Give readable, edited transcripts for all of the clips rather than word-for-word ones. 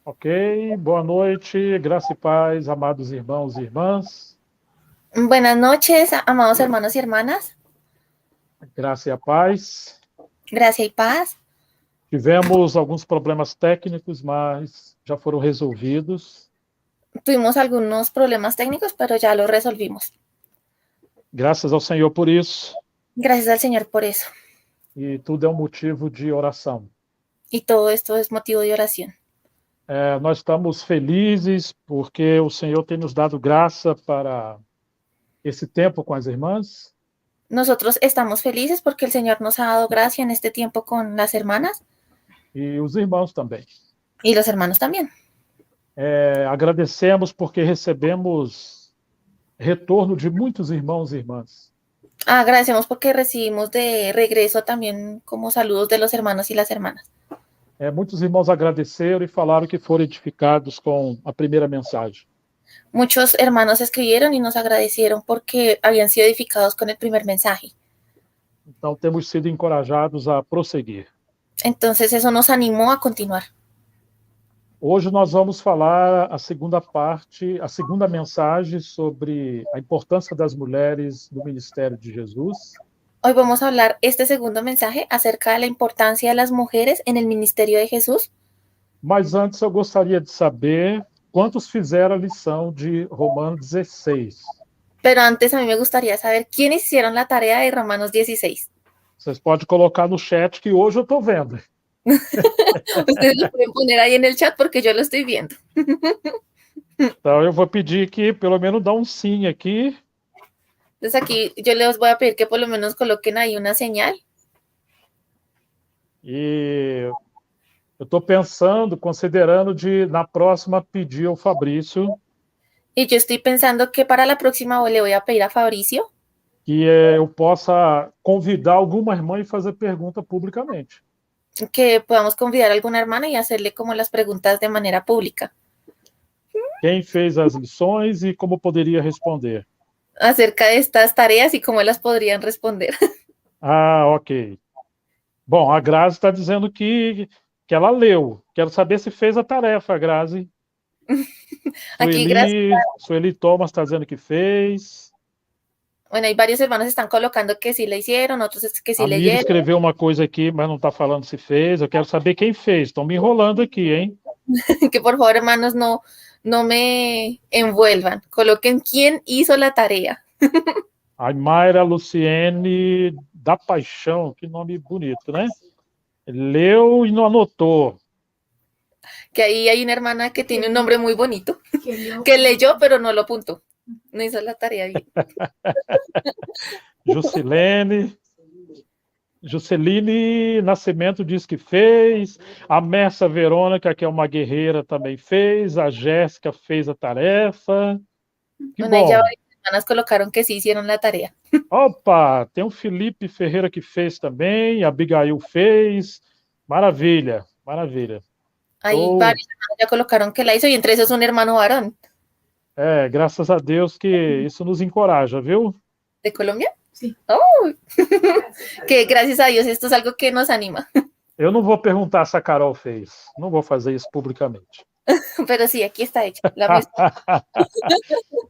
Ok, boa noite, graça e paz, amados irmãos e irmãs. Buenas noches, amados hermanos y hermanas. Graça e a paz. Gracia y paz. Tivemos alguns problemas técnicos, mas já foram resolvidos. Tuvimos algunos problemas técnicos, pero ya los resolvimos. Graças ao Senhor por isso. Gracias al Señor por eso. E tudo é um motivo de oração. Y todo esto es motivo de oración. Nós estamos felizes porque o Senhor tem nos dado graça para esse tempo com as irmãs. Nosotros estamos felices porque el Señor nos ha dado gracia en este tiempo con las hermanas. E os irmãos também. Y los hermanos también. Agradecemos porque recebemos retorno de muitos irmãos e irmãs. Agradecemos porque recibimos de regreso también como saludos de los hermanos y las hermanas. Muitos irmãos agradeceram e falaram que foram edificados com a primeira mensagem. Muchos hermanos escribieron y nos agradecieron porque habían sido edificados con el primer mensaje. Então, temos sido encorajados a prosseguir. Entonces, eso nos animó a continuar. Hoje nós vamos falar a segunda parte, a segunda mensagem sobre a importância das mulheres no ministério de Jesus. Hoy vamos a hablar este segundo mensaje acerca de la importancia de las mujeres en el ministerio de Jesús. Mas antes eu gostaria de saber quantos fizeram a lição de Romanos 16. Pero antes a mí me gustaría saber quiénes hicieron la tarea de Romanos 16. Vocês podem colocar no chat que hoje eu estou vendo. Ustedes lo pueden poner ahí en el chat porque yo lo estoy viendo. Então eu vou pedir que pelo menos dá um sim aqui. Entonces aquí yo les voy a pedir que por lo menos coloquen ahí una señal. E eu estou pensando, considerando de na próxima pedir ao Fabrício. Y yo estoy pensando que para la próxima le voy a pedir a Fabricio que eu possa convidar alguma irmã e fazer pergunta publicamente. que podamos convidar a alguna hermana y hacerle como las preguntas de manera pública. Quem fez as lições e como poderia responder. Acerca de estas tareas y cómo las podrían responder. Ah, ok. Bom, a Grazi está dizendo que ela leu. Quero saber se fez a tarefa, Grazi. Aquí, gracias. Sueli Thomas está dizendo que fez. Bueno, hay varios hermanos que están colocando que sí le hicieron, otros que sí A Miriam leyeron. escreveu uma coisa aqui, mas não está falando se fez. Eu quero saber quem fez. Estão me enrolando aqui, hein? Que por favor, hermanos, no me envuelvan. Coloquen quién hizo la tarea. A Mayra Luciene da Paixão, que nome bonito, né? Leu e não anotou. Que ahí hay una hermana que tiene un nombre muy bonito, que leyó pero no lo apuntó. No hizo la tarea bien. Jusceline Nascimento diz que fez. A Messa Verônica, que é uma guerreira, também fez. A Jéssica fez a tarefa. Que Bueno, bom. ya varias hermanas colocaron que sí hicieron la tarea. Opa, tem o Felipe Ferreira que fez também. A Abigail fez. Maravilha, maravilha. Ahí varios hermanos ya colocaron que la hizo y entre esos un hermano varón. Graças a Deus que isso nos encoraja, viu? ¿De Colombia? Sí. Oh, que gracias a Dios esto es algo que nos anima. Eu não vou perguntar se a Carol fez. Não vou fazer isso publicamente. Pero sí, aquí está hecha.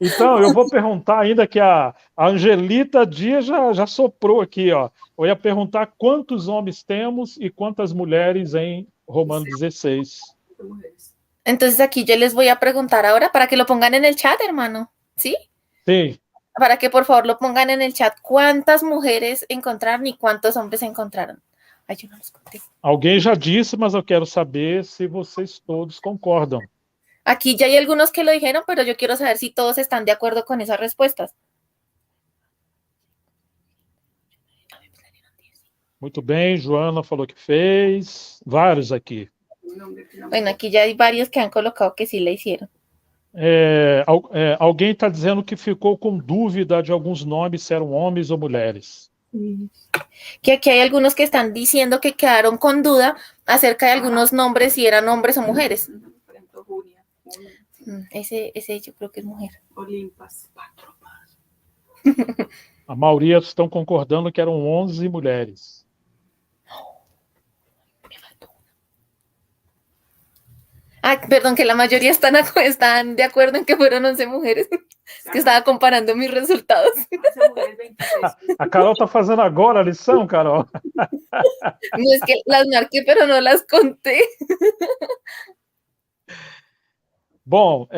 Então, eu vou perguntar ainda que a Angelita Dias já soprou aqui, ó. Eu ia perguntar quantos homens temos e quantas mulheres em Romanos 16. Entonces aquí yo les voy a preguntar ahora para que lo pongan en el chat, hermano. ¿Sí? Sim. Para que por favor lo pongan en el chat. ¿Cuántas mujeres encontraron y cuántos hombres encontraron? Ay, yo no los conté. Alguém já disse, mas eu quero saber se vocês todos concordam. Aquí ya hay algunos que lo dijeron, pero yo quiero saber si todos están de acuerdo con esas respuestas. Muito bem, Joana falou que fez. Vários aqui. Bueno, aquí ya hay varios que han colocado que sí la hicieron. Alguém está dizendo que ficou com dúvida de alguns nomes, se eram homens ou mulheres. Que aquí hay algunos que están diciendo que quedaron con duda acerca de algunos nombres, si eran hombres o mujeres. Por ejemplo, Julia. Ese yo creo que es mujer. Olimpas. A maioria estão concordando que eram 11 mulheres. Ah, perdón, que la mayoría están de acuerdo en que fueron 11 mujeres. Es que estaba comparando mis resultados. 11 mujeres, 26. A Carol tá fazendo agora a lição, Carol. No es que las marqué, pero no las conté. Bom,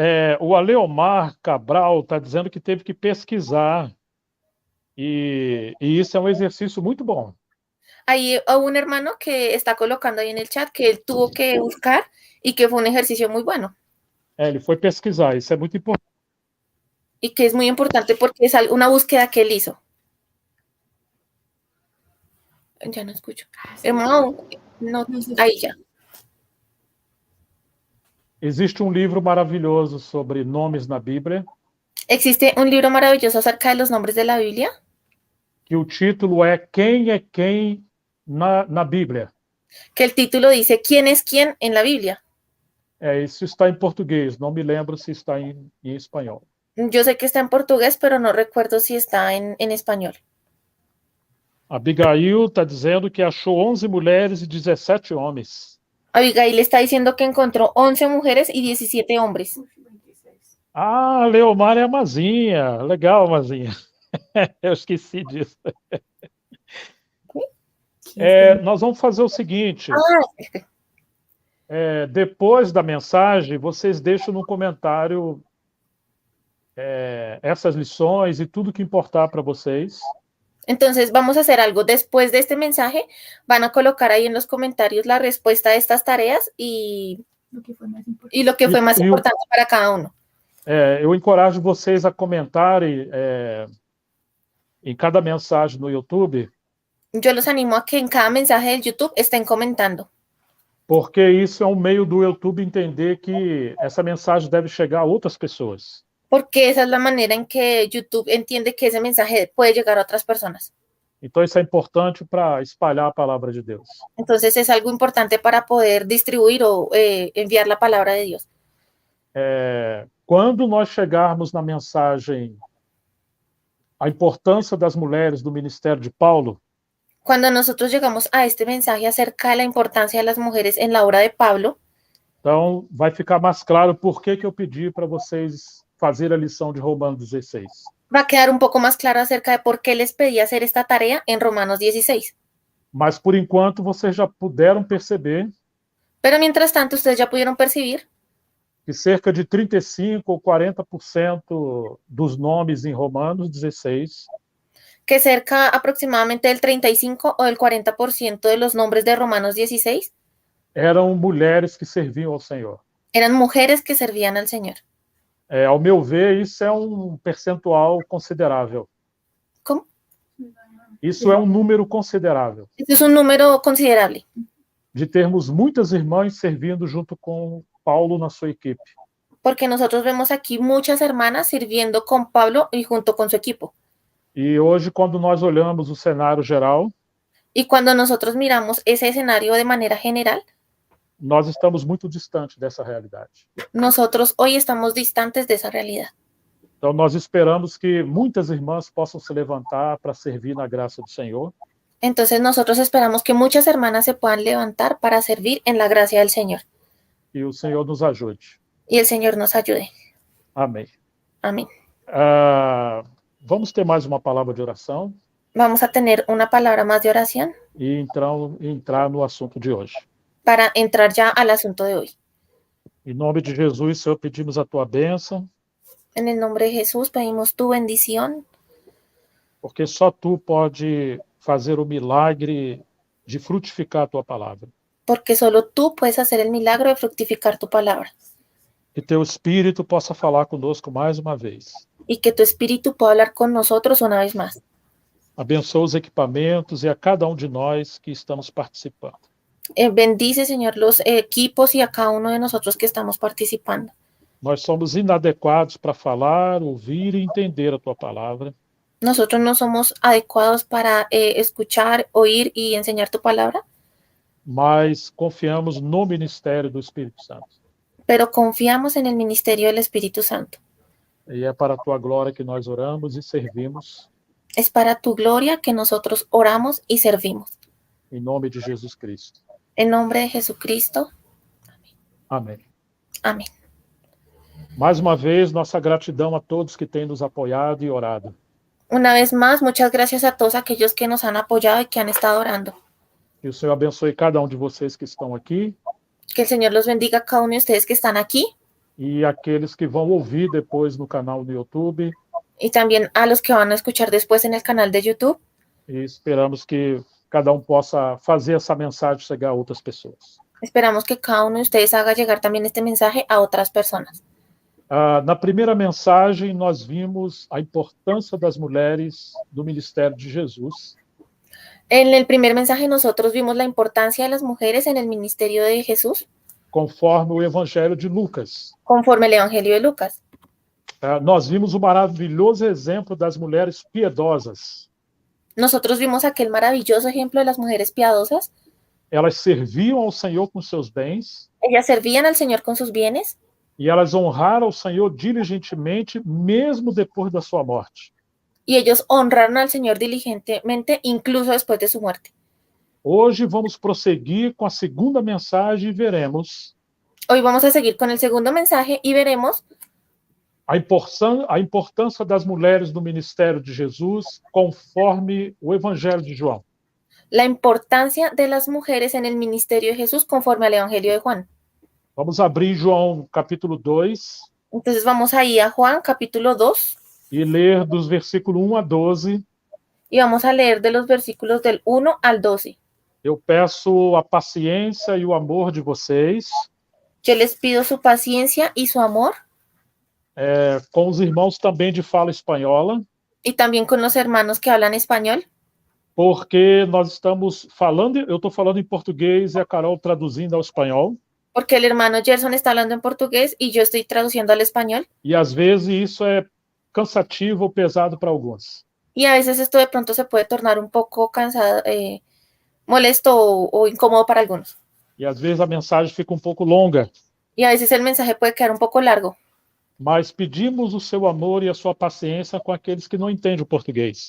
o Aleomar Cabral está dizendo que teve que pesquisar, e isso é um exercício muito bom. Hay un hermano que está colocando ahí en el chat que él tuvo que buscar y que fue un ejercicio muy bueno Ele foi pesquisar, isso é muito importante. y que es muy importante porque es una búsqueda que él hizo. Ya no escucho. Hermano, no, ahí ya. Existe um livro maravilhoso sobre nomes na Bíblia, Existe un libro maravilloso acerca de los nombres de la Biblia, que o título é Quem é Quem na Bíblia. que el título dice ¿Quién es quién en la Biblia? Isso está em português, não me lembro se está em espanhol. Yo sé que está en portugués, pero no recuerdo si está en español. Abigail está dizendo que achou 11 mulheres e 17 homens. Abigail está diciendo que encontró 11 mujeres y 17 hombres. 26. Ah, Leomar é a Mazinha. Legal, Mazinha. Eu esqueci disso. Nós vamos fazer o seguinte. Depois da mensagem, vocês deixam no comentário essas lições e tudo que importar para vocês. Entonces vamos a hacer algo. Después de este mensaje, van a colocar ahí en los comentarios la respuesta a estas tareas y lo que fue más importante para cada uno. Eu encorajo vocês a comentarem em cada mensagem no YouTube. Yo los animo a que en cada mensaje del YouTube estén comentando. Porque isso é um meio do YouTube entender que essa mensagem deve chegar a outras pessoas. Porque esa es la manera en que YouTube entiende que ese mensaje puede llegar a otras personas. Então isso é importante para espalhar a palavra de Deus. Entonces es algo importante para poder distribuir o enviar la palabra de Dios. Quando nós chegarmos na mensagem a importância das mulheres do ministério de Paulo, cuando nosotros llegamos a este mensaje acerca de la importancia de las mujeres en la obra de Pablo, então vai ficar mais claro por que eu pedi para vocês fazer a lição de Romanos 16. Va a quedar un poco más claro acerca de por qué les pedí hacer esta tarea en Romanos 16. Mas por enquanto vocês já puderam perceber. Pero mientras tanto ustedes ya pudieron percibir que cerca de 35% ou 40% dos nomes em Romanos 16 que cerca aproximadamente del 35 o del 40% de los nombres de Romanos 16 eram mulheres que serviam ao Senhor. Eran mujeres que servían al Señor. Ao meu ver, isso é um percentual considerável. ¿Cómo? Isso é um número considerável. Este es un número considerable. De termos muitas irmãs servindo junto com Paulo na sua equipe. Porque nosotros vemos aquí muchas hermanas sirviendo con Pablo y junto con su equipo. E hoje, quando nós olhamos o cenário geral, y cuando nosotros miramos ese escenario de manera general, nós estamos muito distantes dessa realidade. Nosotros hoy estamos distantes de esa realidad. Então, nós esperamos que muitas irmãs possam se levantar para servir na graça do Senhor. Entonces, nosotros esperamos que muchas hermanas se puedan levantar para servir en la gracia del Señor. E o Senhor nos ajude. Y el Señor nos ayude. Amém. Amén. Vamos ter mais uma palavra de oração. Vamos a tener una palabra más de oración. E então entrar no assunto de hoje. Para entrar ya al asunto de hoy. Em nome de Jesus, Senhor, pedimos a tua bênção. En el nombre de Jesús pedimos tu bendición. Porque só tu pode fazer o milagre de frutificar a tua palavra. Porque solo tú puedes hacer el milagro de fructificar tu palabra. Que teu Espírito possa falar conosco mais uma vez. Y que tu Espíritu pueda hablar con nosotros una vez más. Abençoa os equipamentos e a cada um de nós que estamos participando. Bendice, Señor, los equipos y a cada uno de nosotros que estamos participando. Nós somos inadequados para falar, ouvir e entender a tua palavra. Nosotros no somos adecuados para escuchar, oír y enseñar tu palabra. Mas confiamos no ministério do Espírito Santo. Pero confiamos en el ministerio del Espíritu Santo. E é para a tua glória que nós oramos e servimos. Es para tu gloria que nosotros oramos y servimos. Em nome de Jesus Cristo. En nombre de Jesucristo. Amém. Amén. Mais uma vez, nossa gratidão a todos que têm nos apoiado e orado. Una vez más, muchas gracias a todos aquellos que nos han apoyado y que han estado orando. Que o Senhor abençoe cada um de vocês que estão aqui Que el Señor los bendiga a cada uno de ustedes que están aquí e aqueles que vão ouvir depois no canal do YouTube. y también a los que van a escuchar después en el canal de YouTube. E esperamos que cada um possa fazer essa mensagem chegar a outras pessoas. Esperamos que cada uno de ustedes haga llegar también este mensaje a otras personas. Na primeira mensagem, nós vimos a importância das mulheres do ministério de Jesus. En el primer mensaje nosotros vimos la importancia de las mujeres en el ministerio de Jesús, Conforme o Evangelho de Lucas. conforme el Evangelio de Lucas. Nós vimos o maravilhoso exemplo das mulheres piedosas. Nosotros vimos aquel maravilloso ejemplo de las mujeres piadosas. Elas serviam ao Senhor com seus bens Ellas servían al Señor con sus bienes e elas honraram o Senhor diligentemente, mesmo depois da sua morte. y ellos honraron al Señor diligentemente incluso después de su muerte. Hoje vamos prosseguir com a segunda mensagem e veremos Hoy vamos a seguir con el segundo mensaje y veremos a importância das mulheres no ministério de Jesus, conforme o Evangelho de João. la importancia de las mujeres en el ministerio de Jesús conforme al Evangelio de Juan. Vamos abrir João capítulo 2 Entonces vamos ahí a Juan capítulo 2 e ler dos versículos 1 a 12. y vamos a leer de los versículos del 1 al 12. Eu peço a paciência e o amor de vocês, Yo les pido su paciencia y su amor, com os irmãos também de fala espanhola, y también con los hermanos que hablan español, porque nós estamos falando, eu estou falando em português e a Carol traduzindo ao espanhol, porque el hermano Gerson está hablando en portugués y yo estoy traduciendo al español, e às vezes isso é cansativo ou pesado para alguns. y a veces esto de pronto se puede tornar un poco cansado, molesto o incómodo para algunos. E às vezes a mensagem fica um pouco longa, Y a veces el mensaje puede quedar un poco largo, mas pedimos o seu amor e a sua paciência com aqueles que não entendem o português.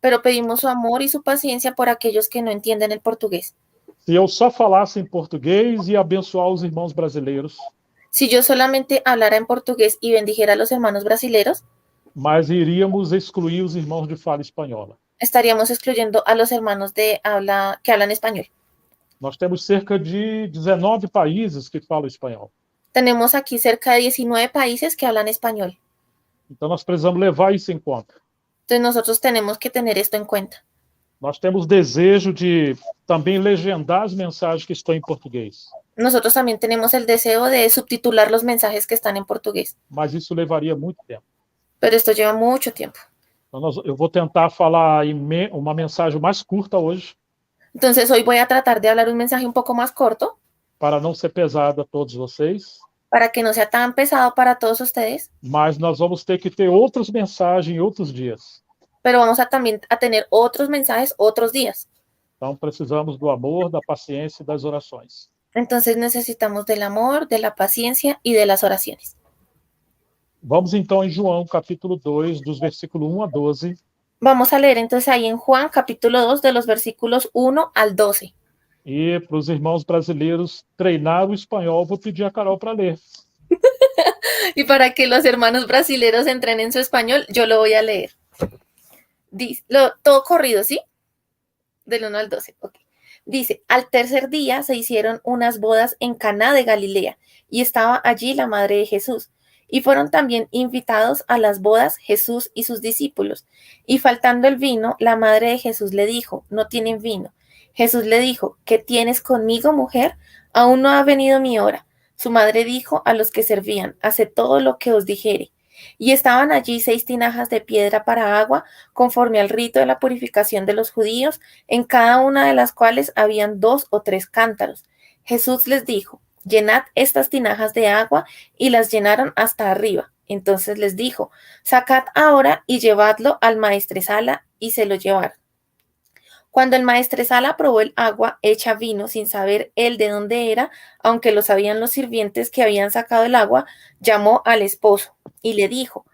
pero pedimos su amor y su paciencia por aquellos que no entienden el portugués. Se eu só falasse em português e abençoar os irmãos brasileiros, Si yo solamente hablara en portugués y bendijera a los hermanos brasileros, mas iríamos excluir os irmãos de fala espanhola. estaríamos excluyendo a los hermanos que hablan español. Nós temos cerca de 19 países que falam espanhol. Tenemos aquí cerca de 19 países que hablan español. Então nós precisamos levar isso em conta. Entonces nosotros tenemos que tener esto en cuenta. Nós temos desejo de também legendar as mensagens que estão em português, Nosotros también tenemos el deseo de subtitular los mensajes que están en portugués, mas isso levaria muito tempo. pero esto lleva mucho tiempo. Então eu vou tentar falar uma mensagem mais curta hoje, Entonces hoy voy a tratar de hablar un mensaje un poco más corto para não ser pesado a todos vocês, para que no sea tan pesado para todos ustedes, mas nós vamos ter que ter outras mensagens em outros dias. pero vamos a también a tener otros mensajes otros días. Então precisamos do amor, da paciência e das orações. Entonces necesitamos del amor, de la paciencia y de las oraciones. Vamos então em João, capítulo 2, dos versículos 1 a 12. Vamos a leer entonces ahí en Juan capítulo 2 de los versículos 1 al 12. E para os irmãos brasileiros treinar o espanhol, vou pedir a Carol para ler. Y para que los hermanos brasileros entrenen su español, yo lo voy a leer. Dice, todo corrido, ¿sí? Del 1 al 12. Ok. Dice, al tercer día se hicieron unas bodas en Caná de Galilea y estaba allí la madre de Jesús. Y fueron también invitados a las bodas Jesús y sus discípulos. Y faltando el vino, la madre de Jesús le dijo, no tienen vino. Jesús le dijo, ¿qué tienes conmigo, mujer? Aún no ha venido mi hora. Su madre dijo a los que servían, haced todo lo que os dijere. Y estaban allí 6 tinajas de piedra para agua, conforme al rito de la purificación de los judíos, en cada una de las cuales habían 2 o 3 cántaros. Jesús les dijo, llenad estas tinajas de agua, y las llenaron hasta arriba. Entonces les dijo, sacad ahora y llevadlo al maestresala, y se lo llevaron. Cuando el maestresala probó el agua hecha vino sin saber él de dónde era, aunque lo sabían los sirvientes que habían sacado el agua, llamó al esposo y le dijo,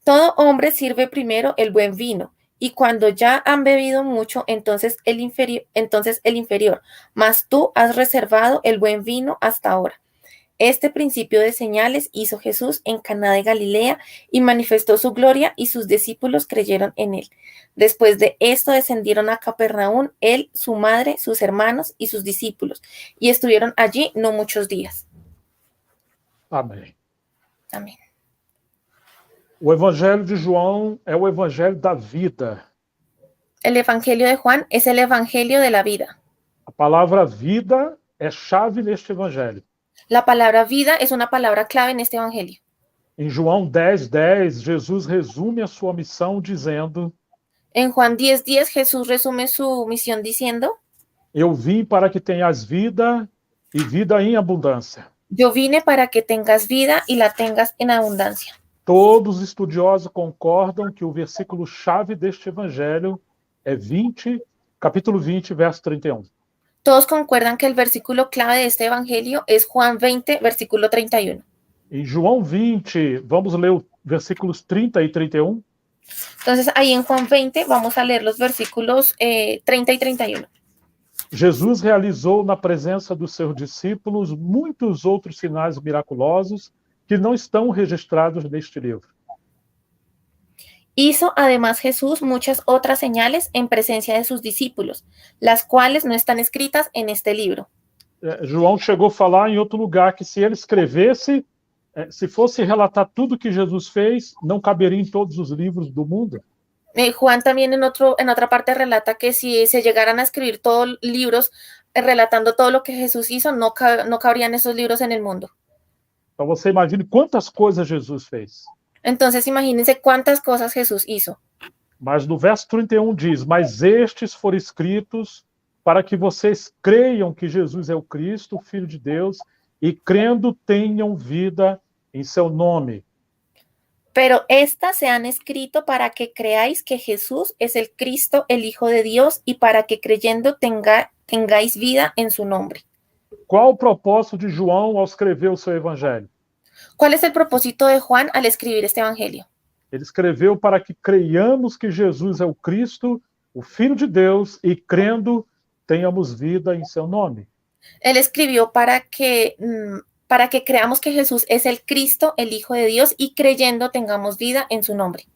todo hombre sirve primero el buen vino, y cuando ya han bebido mucho, entonces el inferior, mas tú has reservado el buen vino hasta ahora. Este principio de señales hizo Jesús en Caná de Galilea y manifestó su gloria y sus discípulos creyeron en él. Después de esto descendieron a Capernaum, él, su madre, sus hermanos y sus discípulos, y estuvieron allí no muchos días. Amém. Amén. O Evangelho de João é o Evangelho da vida. El Evangelio de Juan es el Evangelio de la vida. A palavra vida é chave neste Evangelho. La palabra vida es una palabra clave en este Evangelio. Em João 10:10, Jesus resume a sua missão dizendo: En Juan 10:10 Jesús resume su misión diciendo: Eu vim para que tenhas vida e vida em abundância. Yo vine para que tengas vida y la tengas en abundancia. Todos os estudiosos concordam que o versículo chave deste Evangelho é capítulo 20, verso 31. Todos concuerdan que el versículo clave de este Evangelio es Juan 20, versículo 31. Em João 20, vamos ler os versículos 30 e 31. Entonces, ahí en Juan 20 vamos a leer los versículos 30 y 31. Jesus realizou na presença dos seus discípulos muitos outros sinais miraculosos que não estão registrados neste livro. Hizo además Jesús muchas otras señales en presencia de sus discípulos, las cuales no están escritas en este libro. João chegou a falar em outro lugar que se ele escrevesse, se fosse relatar tudo que Jesus fez, não caberia em todos os livros do mundo. Juan también en otra parte relata que si se llegaran a escribir todos libros relatando todo lo que Jesús hizo, no cabrían esos libros en el mundo. Então você imagine quantas coisas Jesus fez. Entonces imagínense cuántas cosas Jesús hizo. Mas no verso 31 diz: Mas estes foram escritos para que vocês creiam que Jesus é o Cristo, o Filho de Deus, e crendo tenham vida em seu nome. Pero estas se han escrito para que creáis que Jesús es el Cristo, el Hijo de Dios, y para que creyendo tengáis vida en su nombre. Qual o propósito de João ao escrever o seu evangelho? ¿Cuál es el propósito de Juan al escribir este evangelio? Ele escreveu para que creiamos que Jesus é o Cristo, o Filho de Deus, e crendo tenhamos vida em seu nome. Él escribió para que creamos que Jesús es el Cristo, el Hijo de Dios, y creyendo tengamos vida en su nombre.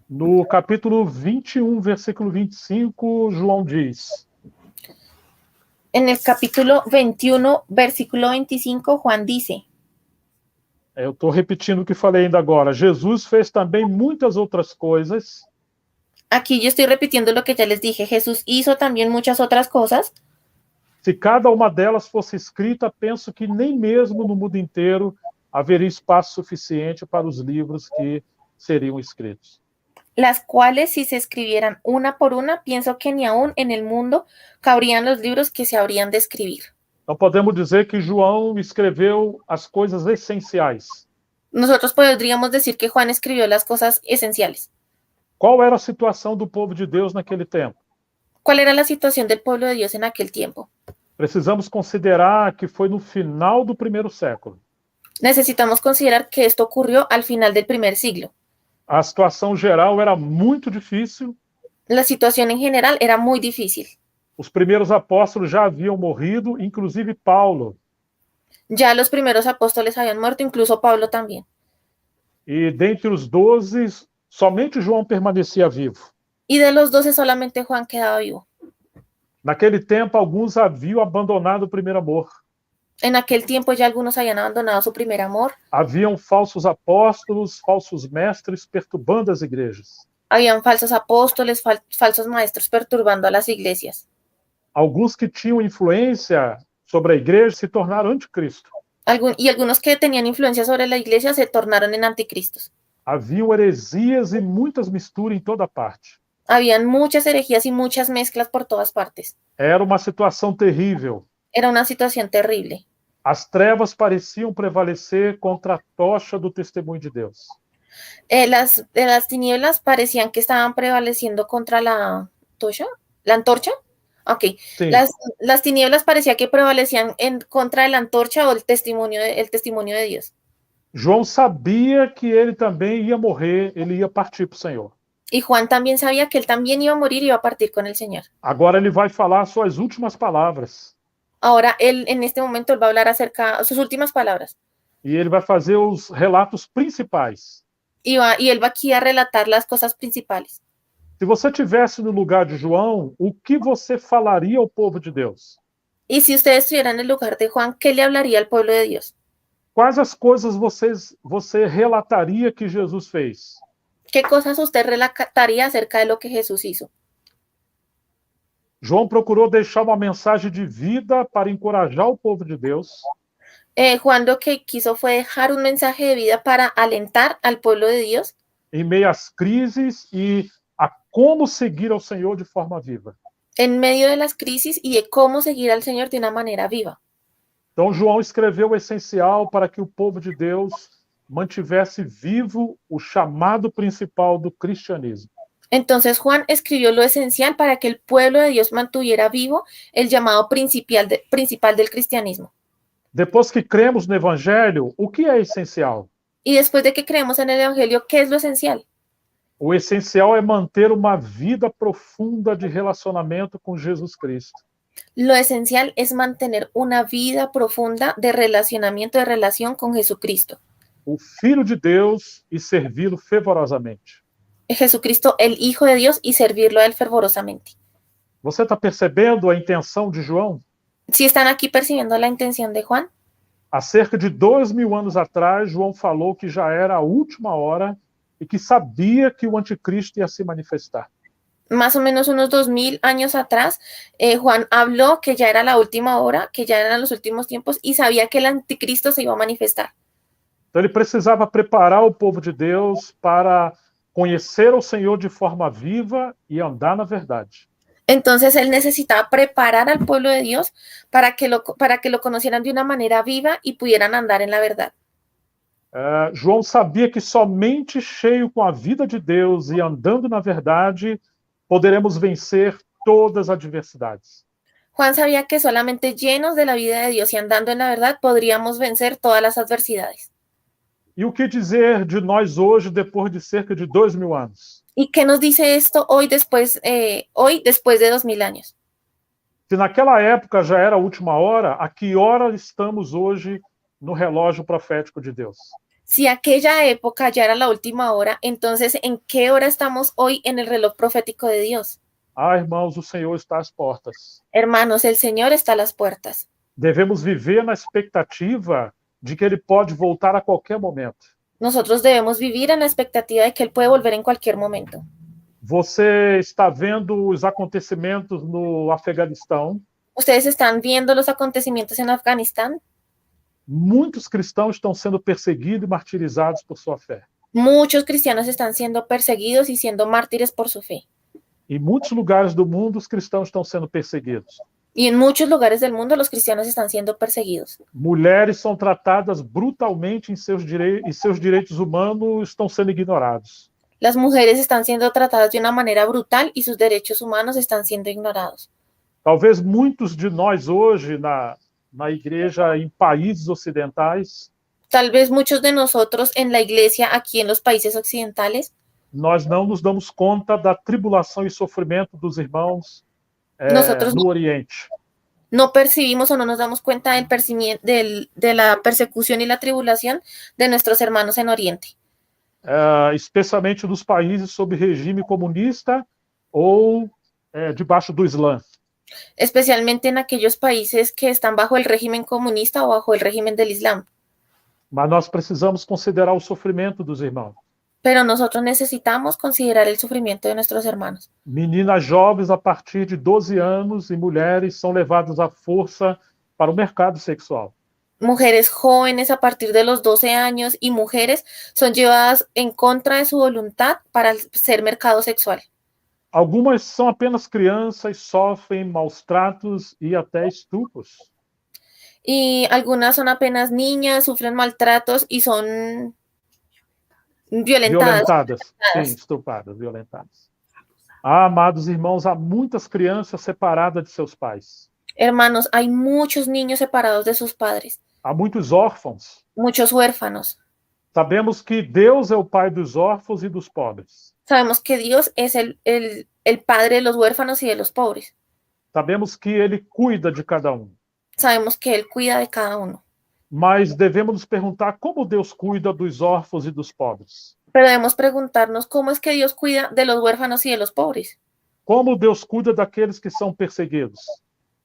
No capítulo 21, versículo 25, João diz: En el capítulo 21, versículo 25, Juan dice: Eu estou repetindo o que falei ainda agora. Jesus fez também muitas outras coisas. Aquí yo estoy repitiendo lo que ya les dije. Jesús hizo también muchas otras cosas. Se cada uma delas fosse escrita, penso que nem mesmo no mundo inteiro haveria espaço suficiente para os livros que seriam escritos. Las cuales, si se escribieran una por una, pienso que ni aún en el mundo cabrían los libros que se habrían de escribir. Então podemos dizer que João escreveu as coisas essenciais. Nosotros podríamos decir que Juan escribió las cosas esenciales. Qual era a situação do povo de Deus naquele tempo? ¿Cuál era la situación del pueblo de Dios en aquel tiempo? Precisamos considerar que foi no final do primeiro século. Necesitamos considerar que esto ocurrió al final del primer siglo. A situação geral era muito difícil. La situación en general era muy difícil. Os primeiros apóstolos já haviam morrido, inclusive Paulo. Ya los primeros apóstoles habían muerto, incluso Pablo también. E dentre os 12, somente João permanecia vivo. Y de los 12 solamente Juan quedaba vivo. Naquele tempo, alguns haviam abandonado o primeiro amor. En aquel tiempo ya algunos habían abandonado su primer amor. Haviam falsos apóstolos, falsos mestres perturbando as igrejas. Habían falsos apóstoles, falsos maestros perturbando a las iglesias. Alguns que tinham influência sobre a igreja se tornaram anticristo. Y algunos que tenían influencia sobre la iglesia se tornaron en anticristos. Haviam heresias e muitas misturas em toda parte. Habían muchas herejías y muchas mezclas por todas partes. Era uma situação terrível. Era una situación terrible. As trevas pareciam prevalecer contra a tocha do testemunho de Deus. Las tinieblas parecían que estaban prevaleciendo contra la antorcha. Ok. Sim. Las tinieblas parecía que prevalecían en contra de la antorcha o el testimonio de Dios. João sabia que ele também ia morrer, ele ia partir para o Senhor. Y Juan también sabía que él también iba a morir y iba a partir con el Señor. Agora ele vai falar suas últimas palavras. Ahora él, en este momento, él va a hablar acerca de sus últimas palabras. E ele vai fazer os relatos principais. Y él va aquí a relatar las cosas principales. Se você tivesse no lugar de João, o que você falaria ao povo de Deus? Y si usted estuviera en el lugar de Juan, ¿qué le hablaría al pueblo de Dios? Quais as coisas você relataria que Jesus fez? ¿Qué cosas usted relataría acerca de lo que Jesús hizo? João procurou deixar uma mensagem de vida para encorajar o povo de Deus. Juan lo que quiso fue dejar un mensaje de vida para alentar al pueblo de Dios Em meio às crises e a como seguir ao Senhor de forma viva. en medio de las crisis y de cómo seguir al Señor de una manera viva. Então, João escreveu o essencial para que o povo de Deus mantivesse vivo o chamado principal do cristianismo. Entonces Juan escribió lo esencial para que el pueblo de Dios mantuviera vivo el llamado principal del cristianismo. Depois que cremos no Evangelho, o que é essencial? Y después de que creemos en el Evangelio, ¿qué es lo esencial? O essencial é manter uma vida profunda de relacionamento com Jesus Cristo. Lo esencial es mantener una vida profunda de relacionamiento, de relación con Jesucristo. O Filho de Deus e servi-lo fervorosamente. Jesucristo, el Hijo de Dios, y servirlo a Él fervorosamente. Você está percebendo a intenção de João? Si están aquí percibiendo la intención de Juan, Há cerca de 2000 anos atrás, João falou que já era a última hora e que sabia que o anticristo ia se manifestar. más o menos unos 2000 años atrás, Juan habló que ya era la última hora, que ya eran los últimos tiempos y sabía que el anticristo se iba a manifestar. Então ele precisava preparar o povo de Deus para conhecer o Senhor de forma viva e andar na verdade. Entonces él necesitaba preparar al pueblo de Dios para que lo conocieran de una manera viva y pudieran andar en la verdad. João sabia que somente cheio com a vida de Deus e andando na verdade poderemos vencer todas as adversidades. Juan sabía que solamente llenos de la vida de Dios y andando en la verdad podríamos vencer todas las adversidades. E o que dizer de nós hoje, depois de cerca de 2000 anos? ¿Y qué nos dice esto hoy después de 2000 años? Se naquela época já era a última hora, a que hora estamos hoje no relógio profético de Deus? Si aquella época ya era la última hora, entonces ¿en qué hora estamos hoy en el reloj profético de Dios? Ah, irmãos, o Senhor está às portas. Hermanos, el Señor está a las puertas. Devemos viver na expectativa de que Ele pode voltar a qualquer momento. Nosotros debemos vivir en la expectativa de que Él puede volver en cualquier momento. Você está vendo os acontecimentos no Afeganistão. Ustedes están viendo los acontecimientos en Afganistán. Muitos cristãos estão sendo perseguidos e martirizados por sua fé. Muchos cristianos están siendo perseguidos y siendo mártires por su fe. Em muitos lugares do mundo, os cristãos estão sendo perseguidos. Y en muchos lugares del mundo los cristianos están siendo perseguidos. Mulheres são tratadas brutalmente em seus direitos, e seus direitos humanos estão sendo ignorados. Las mujeres están siendo tratadas de una manera brutal y sus derechos humanos están siendo ignorados. Talvez muitos de nós hoje, na igreja em países ocidentais, Tal vez muchos de nosotros en la iglesia aquí en los países occidentales nós não nos damos conta da tribulação e sofrimento dos irmãos no Oriente. no percibimos o no nos damos cuenta de la persecución y la tribulación de nuestros hermanos en Oriente. Especialmente nos países sob regime comunista ou debaixo do Islã. Especialmente en aquellos países que están bajo el régimen comunista o bajo el régimen del Islam. Mas nós precisamos considerar o sofrimento dos irmãos. Pero nosotros necesitamos considerar el sufrimiento de nuestros hermanos. Meninas jovens a partir de 12 anos e mulheres são levadas à força para o mercado sexual. Mujeres jóvenes a partir de los 12 años y mujeres son llevadas en contra de su voluntad para ser mercado sexual. Algumas são apenas crianças, sofrem maus tratos e até estupros. Y algunas son apenas niñas, sufren maltratos y son violentadas. Sim, estupradas, violentadas. Ah, amados irmãos, há muitas crianças separadas de seus pais. Hermanos, hay muchos niños separados de sus padres, Há muitos órfãos. muchos huérfanos. Sabemos que Deus é o pai dos órfãos e dos pobres. Sabemos que Dios es el padre de los huérfanos y de los pobres. Sabemos que Ele cuida de cada um. sabemos que Él cuida de cada uno. Mas devemos nos perguntar como Deus cuida dos órfãos e dos pobres. Pero debemos preguntarnos cómo es que Dios cuida de los huérfanos y de los pobres. Como Deus cuida daqueles que são perseguidos.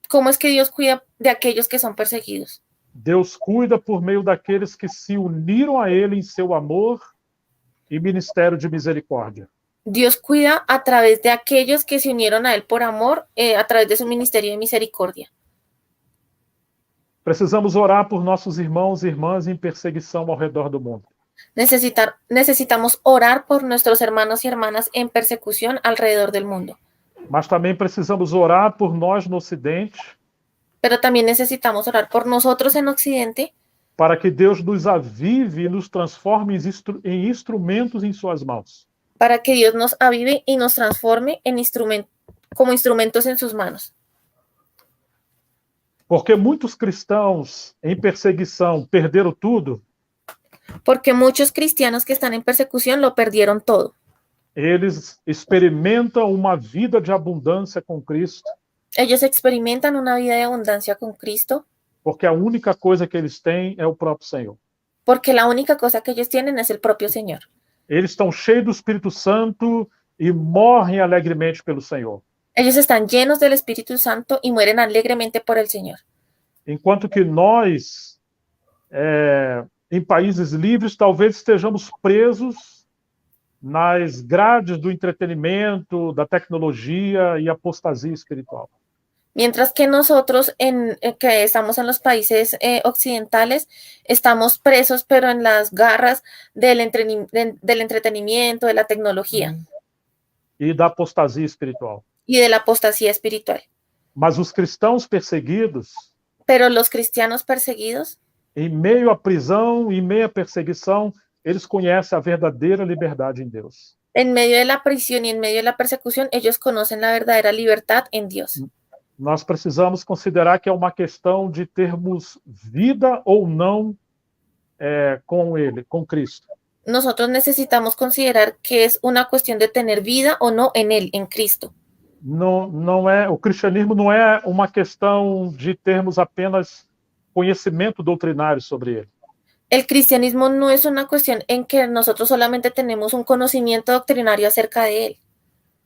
¿Cómo es que Dios cuida de aquellos que son perseguidos? Deus cuida por meio daqueles que se uniram a Ele em seu amor e ministério de misericórdia. Dios cuida a través de aquellos que se unieron a Él por amor, a través de su ministerio de misericordia. Precisamos orar por nossos irmãos e irmãs em perseguição ao redor do mundo. Necesitamos orar por nuestros hermanos y hermanas en persecución alrededor del mundo. Mas também precisamos orar por nós no Ocidente, Pero también necesitamos orar por nosotros en Occidente para que Deus nos avive e nos transforme em instrumentos em suas mãos. para que Dios nos avive y nos transforme en como instrumentos en sus manos. Porque muitos cristãos em perseguição perderam tudo, Porque muchos cristianos que están en persecución lo perdieron todo. eles experimentam uma vida de abundância com Cristo, Ellos experimentan una vida de abundancia con Cristo porque a única coisa que eles têm é o próprio Senhor. porque la única cosa que ellos tienen es el propio Señor. Eles estão cheios do Espírito Santo e morrem alegremente pelo Senhor. Ellos están llenos del Espíritu Santo y mueren alegremente por el Señor. Enquanto que nós, em países livres, talvez estejamos presos nas grades do entretenimento, da tecnologia e apostasia espiritual. Mientras que nosotros, que estamos en los países occidentales, estamos presos, pero en las garras del entretenimiento, de la tecnología E da apostasia espiritual. y de la apostasía espiritual. Mas os cristãos perseguidos, Pero los cristianos perseguidos, em meio à prisão, em meio à perseguição, eles conhecem a verdadeira liberdade em Deus. en medio de la prisión y en medio de la persecución, ellos conocen la verdadera libertad en Dios. Nós precisamos considerar que é uma questão de termos vida ou não com Ele, com Cristo. Nosotros necesitamos considerar que es una cuestión de tener vida o no en Él, en Cristo. O cristianismo não é uma questão de termos apenas conhecimento doutrinário sobre Ele. El cristianismo no es una cuestión en que nosotros solamente tenemos un conocimiento doctrinario acerca de Él.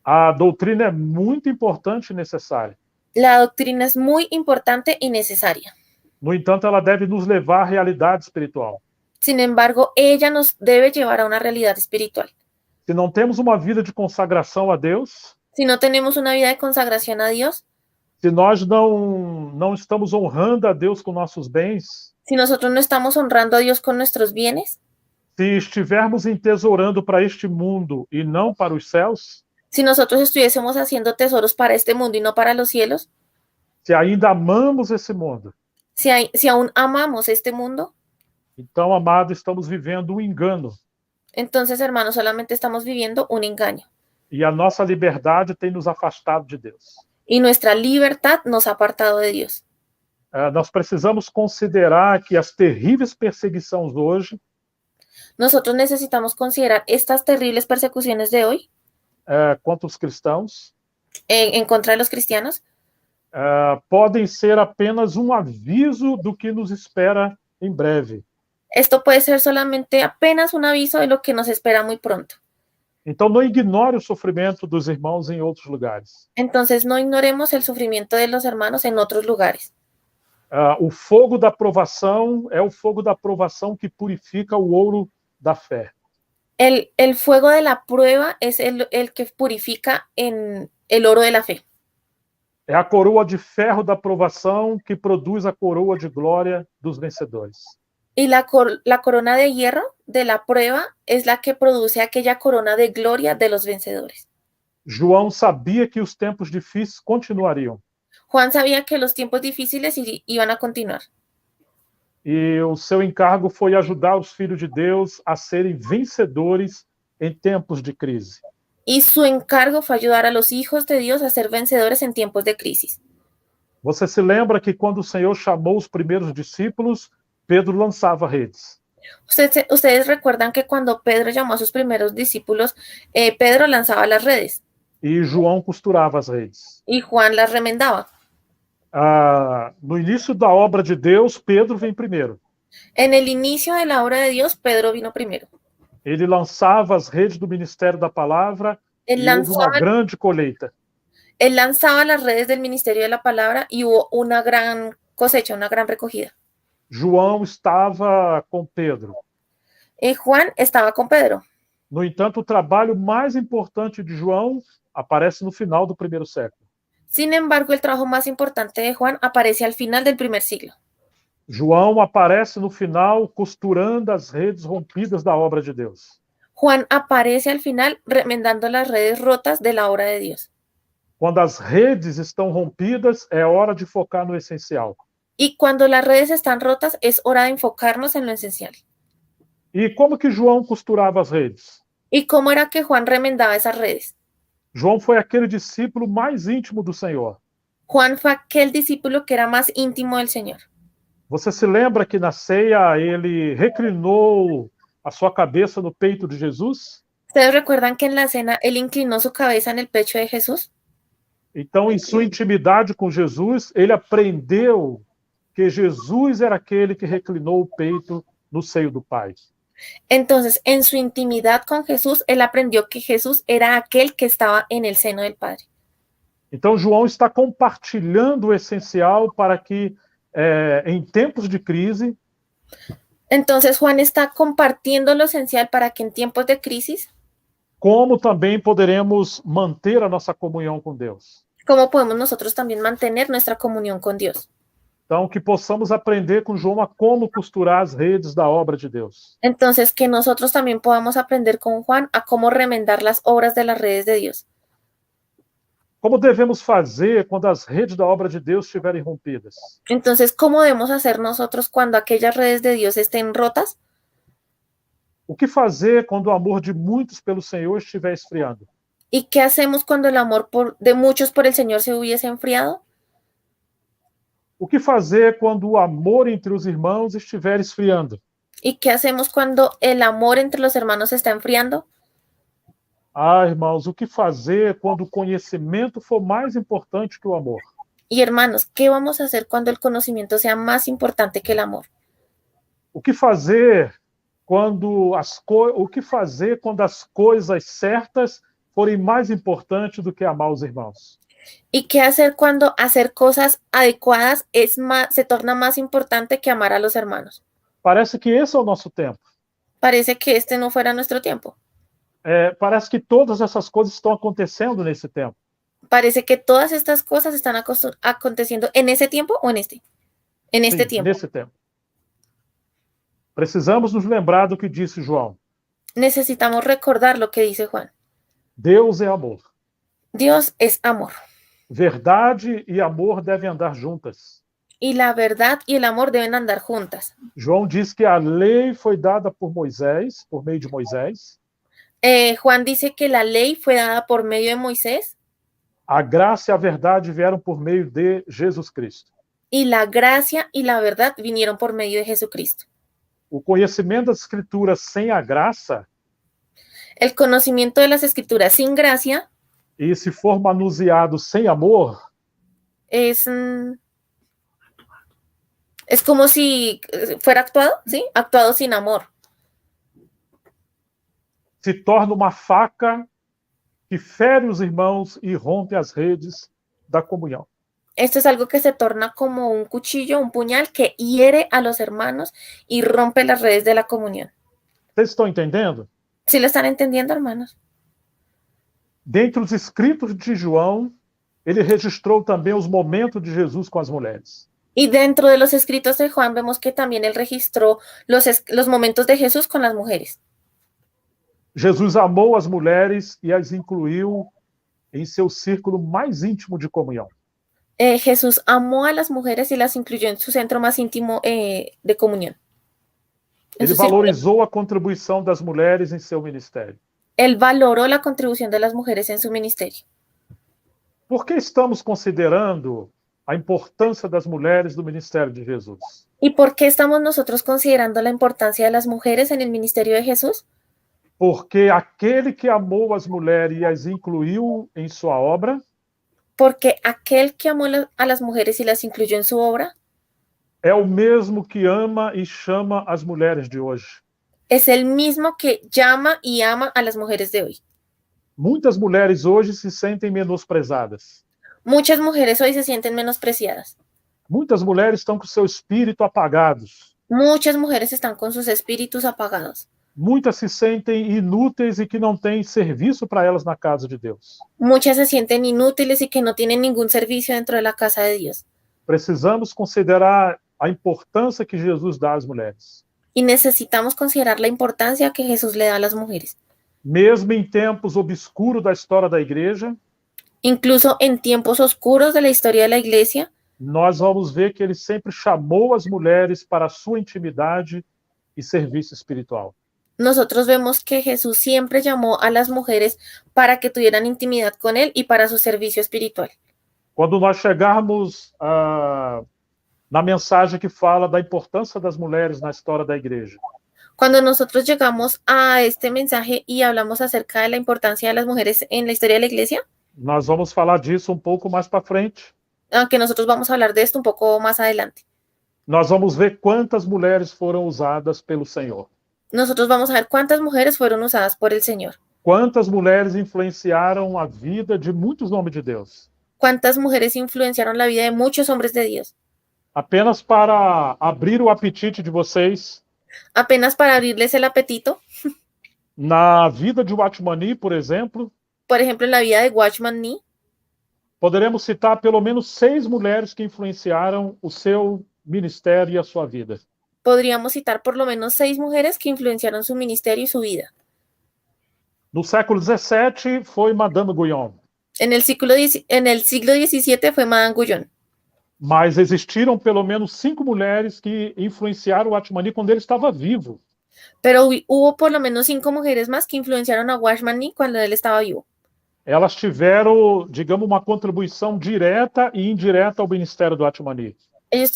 A doutrina é muito importante e necessária. La doctrina es muy importante y necesaria. No entanto, ela deve nos levar à realidade espiritual. Sin embargo, ella nos debe llevar a una realidad espiritual. Se não temos uma vida de consagração a Deus, Si no tenemos una vida de consagración a Dios, se nós não estamos honrando a Deus com nossos bens, si nosotros no estamos honrando a Dios con nuestros bienes, se estivermos entesourando para este mundo e não para os céus, si nosotros estuviésemos haciendo tesoros para este mundo y no para los cielos, se ainda amamos esse mundo, si aún amamos este mundo, então, amado, estamos vivendo um engano. entonces, hermanos, solamente estamos viviendo un engaño. E a nossa liberdade tem nos afastado de Deus. Y nuestra libertad nos ha apartado de Dios. Nós precisamos considerar que as terríveis perseguições hoje, Nosotros necesitamos considerar estas terribles persecuciones de hoy contra os cristãos, en contra de los cristianos, podem ser apenas um aviso do que nos espera em breve. Esto puede ser solamente apenas un aviso de lo que nos espera muy pronto. Então, não ignore o sofrimento dos irmãos em outros lugares. Entonces, no ignoremos el sufrimiento de los hermanos en otros lugares. O fogo da provação é o fogo da provação que purifica o ouro da fé. El fuego de la prueba es el que purifica en el oro de la fe. É a coroa de ferro da provação que produz a coroa de glória dos vencedores. Y la corona de hierro de la prueba es la que produce aquella corona de gloria de los vencedores. João sabia que os tempos difíceis continuariam. Juan sabía que los tiempos difíciles iban a continuar. E o seu encargo foi ajudar os filhos de Deus a serem vencedores em tempos de crise. Y su encargo fue ayudar a los hijos de Dios a ser vencedores en tiempos de crisis. Você se lembra que quando o Senhor chamou os primeiros discípulos, Pedro lançava redes. Ustedes recuerdan que cuando Pedro llamó a sus primeros discípulos, Pedro lanzaba las redes. E João costurava as redes. Y Juan las remendaba. No início da obra de Deus, Pedro vem primeiro. En el inicio de la obra de Dios, Pedro vino primero. Ele lançava as redes do ministério da palavra Él e houve uma lanzaba, grande colheita. él lanzaba las redes del ministerio de la palabra y hubo una gran cosecha, una gran recogida. João estava com Pedro. Juan estaba con Pedro. No entanto, o trabalho mais importante de João aparece no final do primeiro século. Sin embargo, el trabajo más importante de Juan aparece al final del primer siglo. João aparece no final costurando as redes rompidas da obra de Deus. Juan aparece al final remendando las redes rotas de la obra de Dios. Quando as redes estão rompidas, é hora de focar no essencial. Y cuando las redes están rotas, es hora de enfocarnos en lo esencial. E como que João costurava as redes? ¿Y cómo era que Juan remendaba esas redes? João foi aquele discípulo mais íntimo do Senhor. Juan fue aquel discípulo que era más íntimo del Señor. Você se lembra que na ceia ele reclinou a sua cabeça no peito de Jesus? ¿Ustedes recuerdan que en la cena él inclinó su cabeza en el pecho de Jesús? Então, em sua intimidade com Jesus, ele aprendeu que Jesus era aquele que reclinou o peito no seio do Pai. Entonces, en su intimidad con Jesús, él aprendió que Jesús era aquel que estaba en el seno del Padre. Então, João está compartilhando o essencial para que, em tempos de crise, Entonces, Juan está compartiendo lo esencial para que en tiempos de crisis, como também poderemos manter a nossa comunhão com Deus. ¿cómo podemos nosotros también mantener nuestra comunión con Dios? Então, que possamos aprender com João a como costurar as redes da obra de Deus. Entonces, que nosotros también podamos aprender con Juan a cómo remendar las obras de las redes de Dios. Como devemos fazer quando as redes da obra de Deus estiverem rompidas? Entonces, ¿cómo debemos hacer nosotros cuando aquellas redes de Dios estén rotas? O que fazer quando o amor de muitos pelo Senhor estiver esfriando? ¿Y qué hacemos cuando el amor de muchos por el Señor se hubiese enfriado? O que fazer quando o amor entre os irmãos estiver esfriando? ¿Y qué hacemos cuando el amor entre los hermanos se está enfriando? Irmãos, o que fazer quando o conhecimento for mais importante que o amor? Y hermanos, ¿qué vamos a hacer cuando el conocimiento sea más importante que el amor? O que fazer quando as coisas certas forem mais importantes do que amar os irmãos? ¿Y qué hacer cuando hacer cosas adecuadas se torna más importante que amar a los hermanos? Parece que esse é o nosso tempo. Parece que este no fuera nuestro tiempo. Parece que todas essas coisas estão acontecendo nesse tempo. Parece que todas estas cosas están aconteciendo en ese tiempo o en este. En este Sim, tiempo. nesse tempo. Precisamos nos lembrar do que disse João. Necesitamos recordar lo que dice Juan. Deus é amor. Dios es amor. Verdade e amor devem andar juntas. Y la verdad y el amor deben andar juntas. João diz que a lei foi dada por Moisés, por meio de Moisés. Juan dice que la ley fue dada por medio de Moisés. A graça e a verdade vieram por meio de Jesus Cristo. Y la gracia y la verdad vinieron por medio de Jesucristo. O conhecimento das Escrituras sem a graça, El conocimiento de las Escrituras sin gracia e se for manuseado sem amor, es como si fuera actuado, ¿sí? Actuado sin amor. se torna uma faca que fere os irmãos e rompe as redes da comunhão. Esto es algo que se torna como un cuchillo, un puñal que hiere a los hermanos y rompe las redes de la comunión. Vocês estão entendendo? ¿Sí lo están entendiendo, hermanos? Dentre os escritos de João, ele registrou também os momentos de Jesus com as mulheres. Y dentro de los escritos de Juan vemos que también él registró los momentos de Jesús con las mujeres. Jesus amou as mulheres e as incluiu em seu círculo mais íntimo de comunhão. Jesús amó a las mujeres y las incluyó en su centro más íntimo de comunión. Ele valorizou a contribuição das mulheres em seu ministério. Él valoró la contribución de las mujeres en su ministerio. Por que estamos considerando a importância das mulheres no ministério de Jesus? ¿Y por qué estamos nosotros considerando la importancia de las mujeres en el ministerio de Jesús? Porque aquele que amou as mulheres e as incluiu em sua obra, Porque aquel que amó a las mujeres y las incluyó en su obra é o mesmo que ama e chama as mulheres de hoje. es el mismo que llama y ama a las mujeres de hoy. Muitas mulheres hoje se sentem menosprezadas. Muchas mujeres hoy se sienten menospreciadas. Muitas mulheres estão com seu espírito apagados. Muchas mujeres están con sus espíritus apagados. Muitas se sentem inúteis e que não têm serviço para elas na casa de Deus. Muchas se sienten inútiles y que no tienen ningún servicio dentro de la casa de Dios. Precisamos considerar a importância que Jesus dá às mulheres. Y necesitamos considerar la importancia que Jesús le da a las mujeres. Mesmo em tempos obscuros da história da igreja, Incluso en tiempos oscuros de la historia de la iglesia, nós vamos ver que ele sempre chamou as mulheres para a sua intimidade e serviço espiritual. nosotros vemos que Jesús siempre llamó a las mujeres para que tuvieran intimidad con Él y para su servicio espiritual. Quando nós chegarmos na mensagem que fala da importância das mulheres na história da igreja, Cuando nosotros llegamos a este mensaje y hablamos acerca de la importancia de las mujeres en la historia de la iglesia, nós vamos falar disso um pouco mais para frente. aunque nosotros vamos a hablar de esto un poco más adelante, Nós vamos ver quantas mulheres foram usadas pelo Senhor. nosotros vamos a ver cuántas mujeres fueron usadas por el Señor, Quantas mulheres influenciaram a vida de muitos homens de Deus. cuántas mujeres influenciaron la vida de muchos hombres de Dios. Apenas para abrir o apetite de vocês, Apenas para abrirles el apetito, na vida de Watchman, por exemplo, por ejemplo, en la vida de Watchman Nee, poderemos citar pelo menos 6 mulheres que influenciaram o seu ministério e a sua vida. podríamos citar por lo menos 6 mujeres que influenciaron su ministerio y su vida. No século XVII foi Madame Guyon, En el siglo XVII fue Madame Guyon, mas existiram pelo menos 5 mulheres que influenciaram o Watchman quando ele estava vivo. pero hubo por lo menos 5 mujeres más que influenciaron a Watchman Nee cuando él estaba vivo. Elas tiveram, digamos, uma contribuição direta e indireta ao ministério do Watchman. Ellas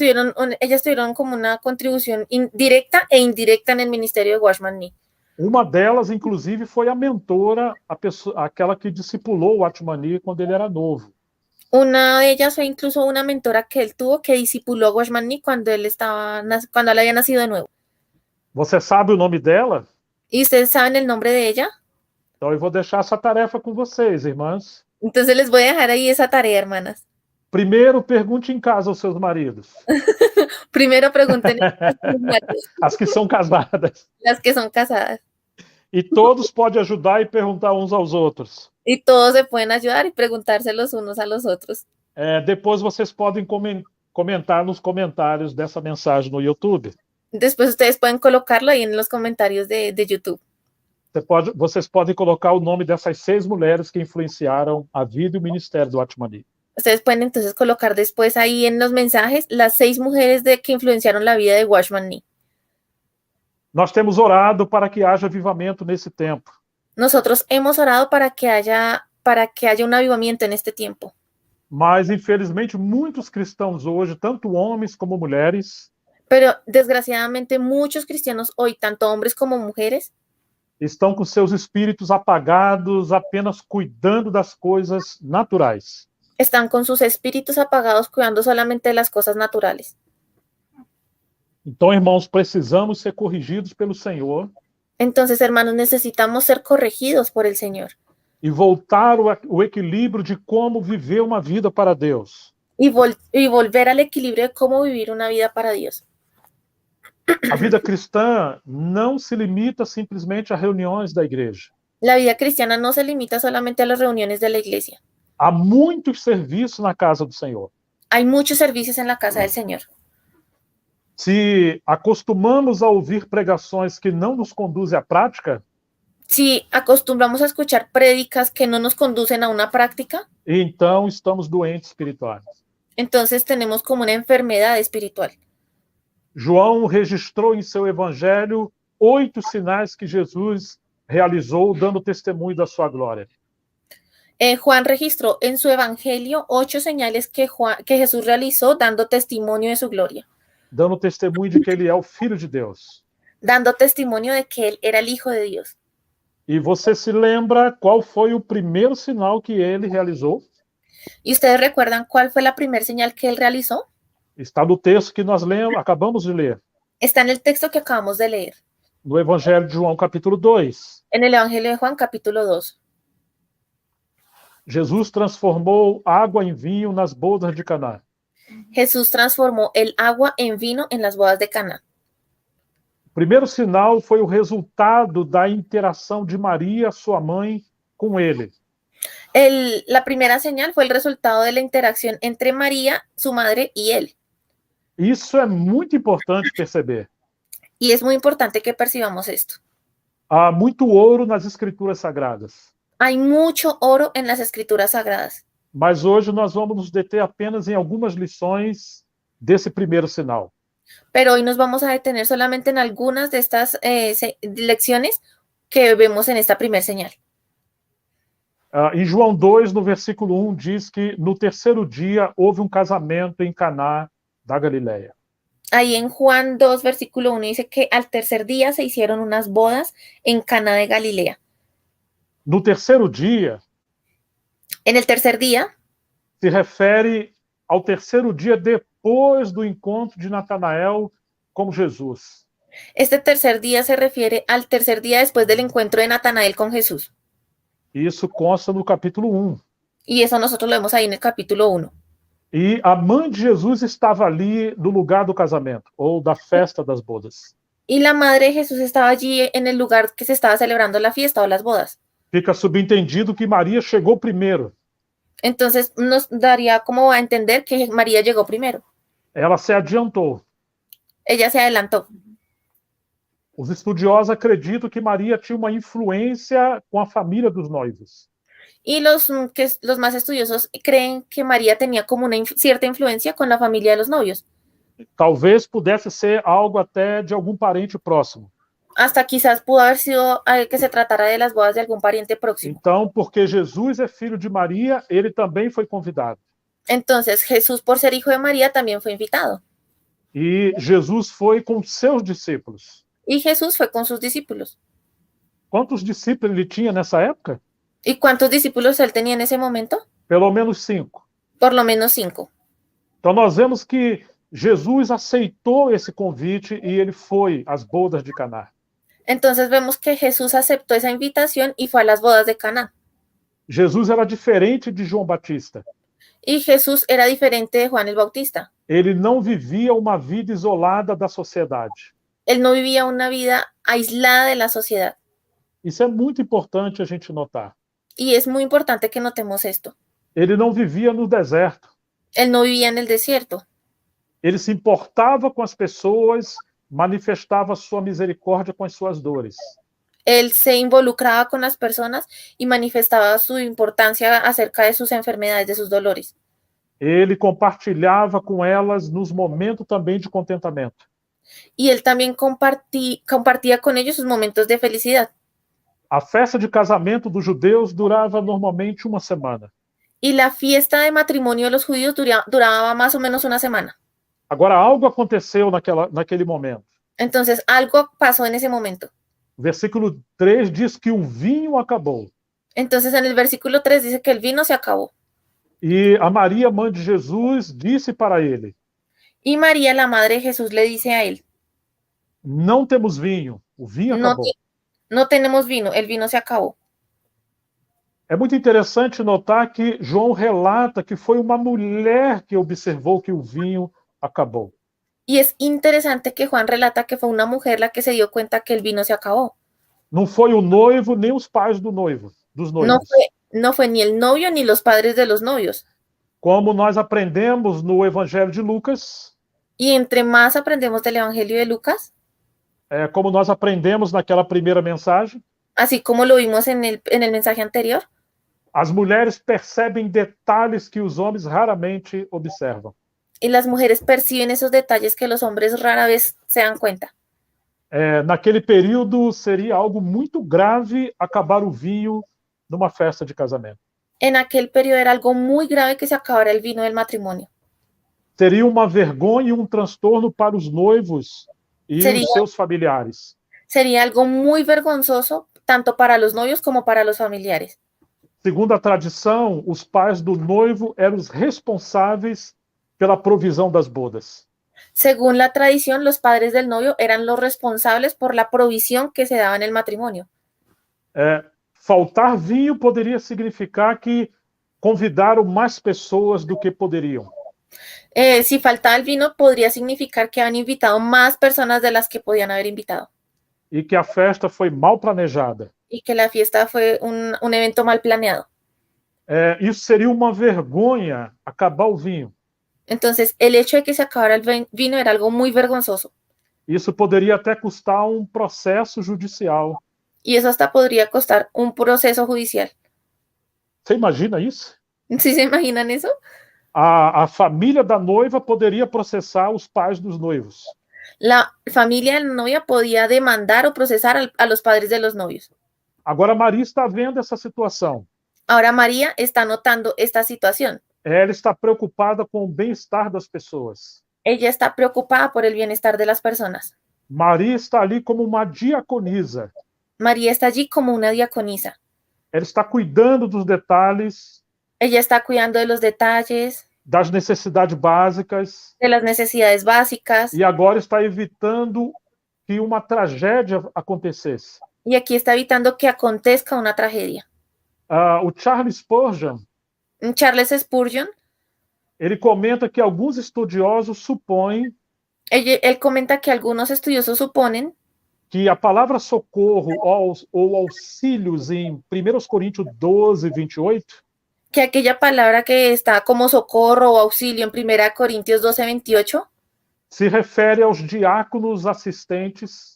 tuvieron como una contribución directa e indirecta en el ministerio de Watchman Nee. Uma delas, inclusive, foi a mentora, aquela que discipulou o Watchman quando ele era novo. Una de ellas fue incluso una mentora que él tuvo que discipuló a Watchman Nee cuando él había nacido de nuevo. Você sabe o nome dela? ¿Y ustedes saben el nombre de ella? Então eu vou deixar essa tarefa com vocês, irmãs. Entonces les voy a dejar ahí esa tarea, hermanas. Primeiro, pergunte em casa aos seus maridos. Primero pregunten As que são casadas. las que son casadas. E todos podem ajudar e perguntar uns aos outros. Y todos se pueden ayudar y preguntarse los unos a los otros. Depois vocês podem comentar nos comentários dessa mensagem no YouTube. Después ustedes pueden colocarlo ahí en los comentarios de YouTube. Vocês podem colocar o nome dessas 6 mulheres que influenciaram a vida e o ministério do Watchman. Ustedes pueden entonces colocar después ahí en los mensajes las 6 mujeres que influenciaron la vida de Watchman Nee. Nós temos orado para que haja avivamento nesse tempo. Nosotros hemos orado para que haya un avivamiento en este tiempo. Mas, infelizmente, muitos cristãos hoje, tanto homens como mulheres, Pero desgraciadamente muchos cristianos hoy, tanto hombres como mujeres, estão com seus espíritos apagados, apenas cuidando das coisas naturais. están con sus espíritus apagados cuidando solamente de las cosas naturales. Então, irmãos, precisamos ser corrigidos pelo Senhor Entonces, hermanos, necesitamos ser corregidos por el Señor e voltar o equilíbrio de como viver uma vida para Deus. y volver al equilibrio de cómo vivir una vida para Dios. A vida cristã não se limita simplesmente a reuniões da igreja. La vida cristiana no se limita solamente a las reuniones de la iglesia. Há muitos serviços na casa do Senhor. Hay muchos servicios en la casa del Señor. Se acostumamos a ouvir pregações que não nos conduzem à prática, Si acostumbramos a escuchar prédicas que no nos conducen a una práctica, então estamos doentes espirituais. entonces tenemos como una enfermedad espiritual. João registrou em seu evangelho 8 sinais que Jesus realizou, dando testemunho da sua glória. Juan registró en su evangelio 8 señales que Jesús realizó dando testimonio de su gloria, Dando testemunho de que ele é o Filho de Deus. dando testimonio de que él era el Hijo de Dios. E você se lembra qual foi o primeiro sinal que ele realizou? ¿Y ustedes recuerdan cuál fue la primera señal que él realizó? Está no texto que nós lemos, acabamos de ler, Está en el texto que acabamos de leer, no Evangelho de João, capítulo 2. en el Evangelio de Juan, capítulo 2. Jesus transformou água em vinho nas bodas de Caná. Jesús transformó el agua en vino en las bodas de Caná. O primeiro sinal foi o resultado da interação de Maria, sua mãe, com ele. La primera señal fue el resultado de la interacción entre María, su madre, y él. Isso é muito importante perceber. Y es muy importante que percibamos esto. Há muito ouro nas escrituras sagradas, Hay mucho oro en las escrituras sagradas, mas hoje nós vamos nos deter apenas em algumas lições desse primeiro sinal. pero hoy nos vamos a detener solamente en algunas de estas lecciones que vemos en esta primera señal. Em João 2, no versículo 1, diz que no terceiro dia houve um casamento em Caná da Galileia. Ahí en Juan 2, versículo 1 dice que al tercer día se hicieron unas bodas en Caná de Galilea. No terceiro dia, En el tercer día se refere ao terceiro dia depois do encontro de Natanael com Jesus. Este tercer día se refiere al tercer día después del encuentro de Natanael con Jesús. Isso consta no capítulo 1. Y eso nosotros lo vemos ahí en el capítulo 1. E a mãe de Jesus estava ali no lugar do casamento, ou da festa das bodas. Y la madre de Jesús estaba allí en el lugar que se estaba celebrando la fiesta o las bodas. Fica subentendido que Maria chegou primeiro. Entonces nos daría como a entender que María llegó primero. Ela se adiantou. Ella se adelantó. Os estudiosos acreditam que Maria tinha uma influência com a família dos noivos. Y los más estudiosos creen que María tenía como una cierta influencia con la familia de los novios. Talvez pudesse ser algo até de algum parente próximo. Hasta quizás pudo haber sido que se tratara de las bodas de algún pariente próximo. Então, porque Jesus é filho de Maria, ele também foi convidado. Entonces Jesús, por ser hijo de María, también fue invitado. E Jesus foi com seus discípulos. Y Jesús fue con sus discípulos. Quantos discípulos ele tinha nessa época? ¿Y cuántos discípulos él tenía en ese momento? Pelo menos 5. Por lo menos 5. Então nós vemos que Jesus aceitou esse convite e ele foi às bodas de Caná. Entonces vemos que Jesús aceptó esa invitación y fue a las bodas de Caná. Jesus era diferente de João Batista. Y Jesús era diferente de Juan el Bautista. Ele não vivia uma vida isolada da sociedade. Él no vivía una vida aislada de la sociedad. Isso é muito importante a gente notar. Y es muy importante que notemos esto. Ele não vivia no deserto. Él no vivía en el desierto. Ele se importava com as pessoas, manifestava sua misericórdia com as suas dores. Él se involucraba con las personas y manifestaba su importancia acerca de sus enfermedades, de sus dolores. Ele compartilhava com elas nos momentos também de contentamento. Y él también compartía con ellos sus momentos de felicidad. A festa de casamento dos judeus durava normalmente uma semana. Y la fiesta de matrimonio de los judíos duraba más o menos una semana. Agora, algo aconteceu naquele momento. Entonces, algo pasó en ese momento. O versículo 3 diz que o vinho acabou. Entonces, en el versículo 3 dice que el vino se acabó. E a Maria, mãe de Jesus, disse para ele: Y María, la madre de Jesús, le dice a él: não temos vinho, o vinho acabou. No tenemos vino, el vino se acabó. É muito interessante notar que João relata que foi uma mulher que observou que o vinho acabou. Y es interesante que Juan relata que fue una mujer la que se dio cuenta que el vino se acabó. Não foi o noivo nem os pais dos noivos. No fue ni el novio ni los padres de los novios. Como nós aprendemos no Evangelho de Lucas. Y entre más aprendemos del Evangelio de Lucas. Como nós aprendemos naquela primeira mensagem. Así como lo vimos en el mensaje anterior. As mulheres percebem detalhes que os homens raramente observam. Y las mujeres perciben esos detalles que los hombres rara vez se dan cuenta. Naquele período seria algo muito grave acabar o vinho numa festa de casamento. En aquel periodo era algo muy grave que se acabara el vino del matrimonio. Seria uma vergonha e transtorno para os noivos e os seus familiares. Sería algo muy vergonzoso tanto para los novios como para los familiares. Segundo a tradição, os pais do noivo eram os responsáveis pela provisão das bodas. Según la tradición, los padres del novio eran los responsables por la provisión que se daba en el matrimonio. Faltar vinho poderia significar que convidaram mais pessoas do que poderiam. Si faltaba el vino, podría significar que han invitado más personas de las que podían haber invitado E que a festa foi mal planejada. y que la fiesta fue un evento mal planeado. Isso seria uma vergonha, acabar o vinho. Entonces, el hecho de que se acabara el vino era algo muy vergonzoso. Isso poderia até custar um processo judicial. Y eso hasta podría costar un proceso judicial. Você imagina isso? ¿Sí se imaginan eso? A família da noiva poderia processar os pais dos noivos. La familia de la novia podía demandar o procesar a los padres de los novios. Agora, Maria está vendo essa situação. Ahora María está notando esta situación. Ela está preocupada com o bem-estar das pessoas. Ella está preocupada por el bienestar de las personas. Maria está ali como uma diaconisa. María está allí como una diaconisa. Ela está cuidando dos detalhes, Ella está cuidando de los detalles, das necessidades básicas, de las necesidades básicas, e agora está evitando que uma tragédia acontecesse. y aquí está evitando que acontezca una tragedia. O Charles Spurgeon, Charles Spurgeon, ele comenta que alguns estudiosos supõem él comenta que algunos estudiosos suponen que a palavra socorro ou auxílios em 1 Coríntios 12, 28, que aquella palabra que está como socorro o auxilio en 1 Corintios 12, 28, se refere aos diáconos assistentes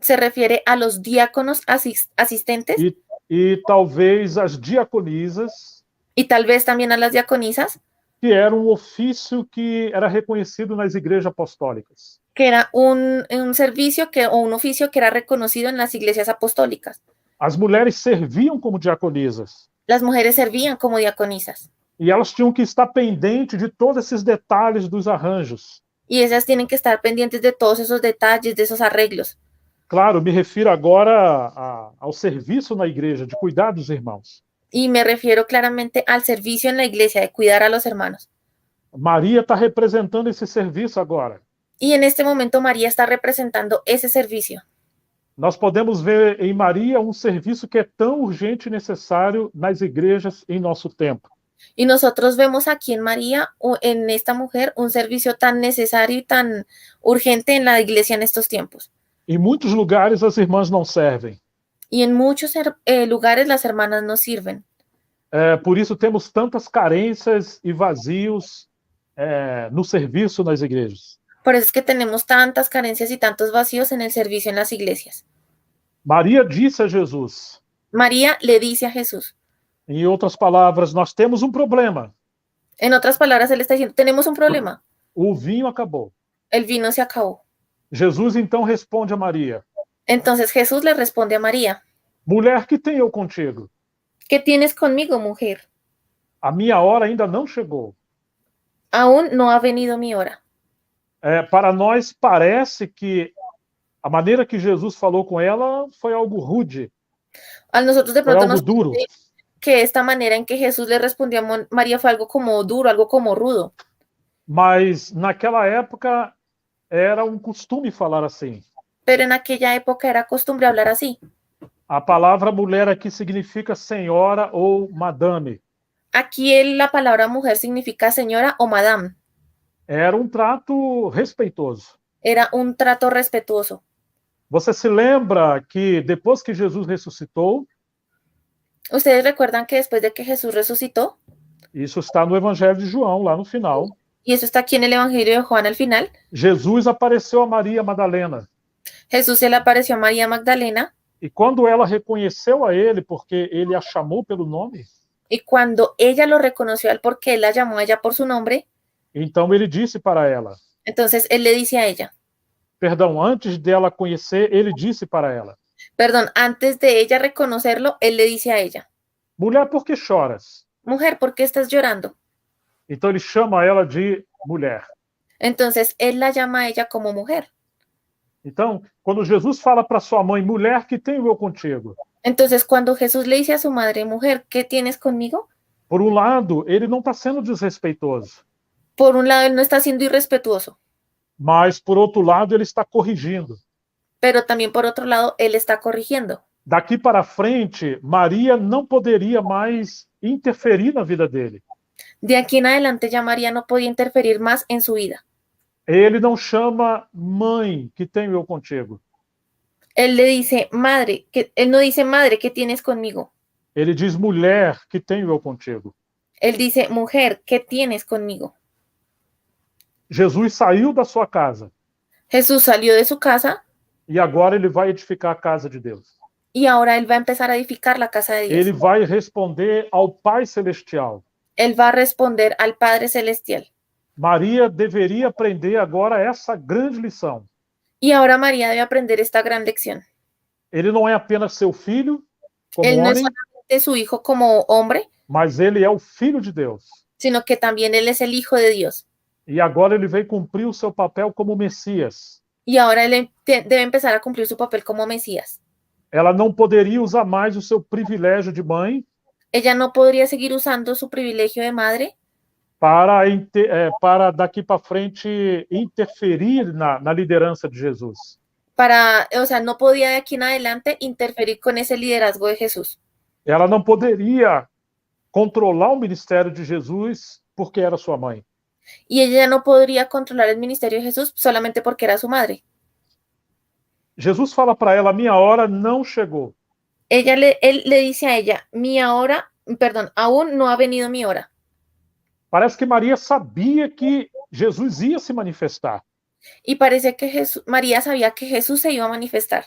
se refiere a los diáconos asistentes e talvez às diaconisas, y tal vez también a las diaconisas, que era um ofício que era reconhecido nas igrejas apostólicas. que era un servicio o un oficio que era reconocido en las iglesias apostólicas. As mulheres serviam como diaconisas. Las mujeres servían como diaconisas E elas tinham que estar pendentes de todos esses detalhes dos arranjos. y ellas tienen que estar pendientes de todos esos detalles, de esos arreglos. Claro, me refiro agora ao serviço na igreja, de cuidar dos irmãos. Y me refiero claramente al servicio en la iglesia, de cuidar a los hermanos. Maria está representando esse serviço agora. Y en este momento María está representando ese servicio. Nós podemos ver em Maria um serviço que é tão urgente e necessário nas igrejas em nosso tempo. Y nosotros vemos aquí en María, en esta mujer, un servicio tan necesario y tan urgente en la iglesia en estos tiempos. Em muitos lugares as irmãs não servem. Y en muchos lugares las hermanas no sirven. Por isso temos tantas carências e vazios no serviço nas igrejas. Por eso es que tenemos tantas carencias y tantos vacíos en el servicio en las iglesias. Maria disse a Jesus, María le dice a Jesús, em outras palavras, nós temos um problema. en otras palabras, él está diciendo, tenemos un problema, O vinho acabou. el vino se acabó. Jesus então responde a Maria, Entonces Jesús le responde a María, mulher, que tenho eu contigo? ¿qué tienes conmigo, mujer? A minha hora ainda não chegou. Aún no ha venido mi hora. Para nós parece que a maneira que Jesus falou com ela foi algo rude, A nosotros de foi pronto algo nos duro. parece que esta manera en que Jesús le respondió a María fue algo como duro, algo como rudo. Mas naquela época era um costume falar assim. Pero en aquella época era costumbre hablar así. A palavra mulher aqui significa senhora ou madame. Aquí la palabra mujer significa señora o madame. Era um trato respeitoso. Era un trato respetuoso. Você se lembra que depois que Jesus ressuscitou, ¿Ustedes recuerdan que después de que Jesús resucitó, isso está no Evangelho de João, lá no final, y eso está aquí en el Evangelio de Juan al final, Jesus apareceu a Maria Madalena. Jesús se le apareció a María Magdalena, E quando ela reconheceu a ele, porque ele a chamou pelo nome, y cuando ella lo reconoció al porque él la llamó a ella por su nombre, então ele disse para ela, entonces él le dice a ella, perdão, antes dela conhecer, ele disse para ela, perdón, antes de ella reconocerlo, él le dice a ella, mulher, por que choras? mujer, ¿por qué estás llorando? Então ele chama ela de mulher. Entonces él la llama a ella como mujer. Então, quando Jesus fala para sua mãe, mulher, que tenho eu contigo? Entonces, cuando Jesús le dice a su madre, mujer, ¿qué tienes conmigo? Por um lado, ele não está sendo desrespeitoso, Por un lado, él no está siendo irrespetuoso, mas por outro lado, ele está corrigindo. pero también por otro lado, él está corrigiendo. Daqui para frente, Maria não poderia mais interferir na vida dele. De aquí en adelante ya María no podía interferir más en su vida. Ele não chama mãe, que tenho eu contigo. Él le dice, madre, él no dice, madre, ¿qué tienes conmigo? Ele diz mulher, que tenho eu contigo. Él dice, mujer, ¿qué tienes conmigo? Jesus saiu da sua casa Jesús salió de su casa e agora ele vai edificar a casa de Deus. y ahora él va a empezar a edificar la casa de Dios. Ele vai responder ao Pai Celestial. Él va a responder al Padre Celestial. Maria deveria aprender agora essa grande lição. Y ahora María debe aprender esta gran lección. Ele não é apenas seu filho, como Él no es homem, solamente su hijo como hombre, mas ele é o Filho de Deus. sino que también él es el Hijo de Dios. E agora ele veio cumprir o seu papel como Messias. Y ahora él debe empezar a cumplir su papel como Mesías. Ela não poderia usar mais o seu privilégio de mãe Ella no podría seguir usando su privilegio de madre para daqui para frente interferir na liderança de Jesus. o sea, no podía de aquí en adelante interferir con ese liderazgo de Jesús. Ela não poderia controlar o ministério de Jesus porque era sua mãe. Y ella no podría controlar el ministerio de Jesús solamente porque era su madre. Jesus fala para ela: minha hora não chegou. Él le dice a ella, aún no ha venido mi hora. Parece que Maria sabia que Jesus ia se manifestar. Y parece que María sabía que Jesús se iba a manifestar.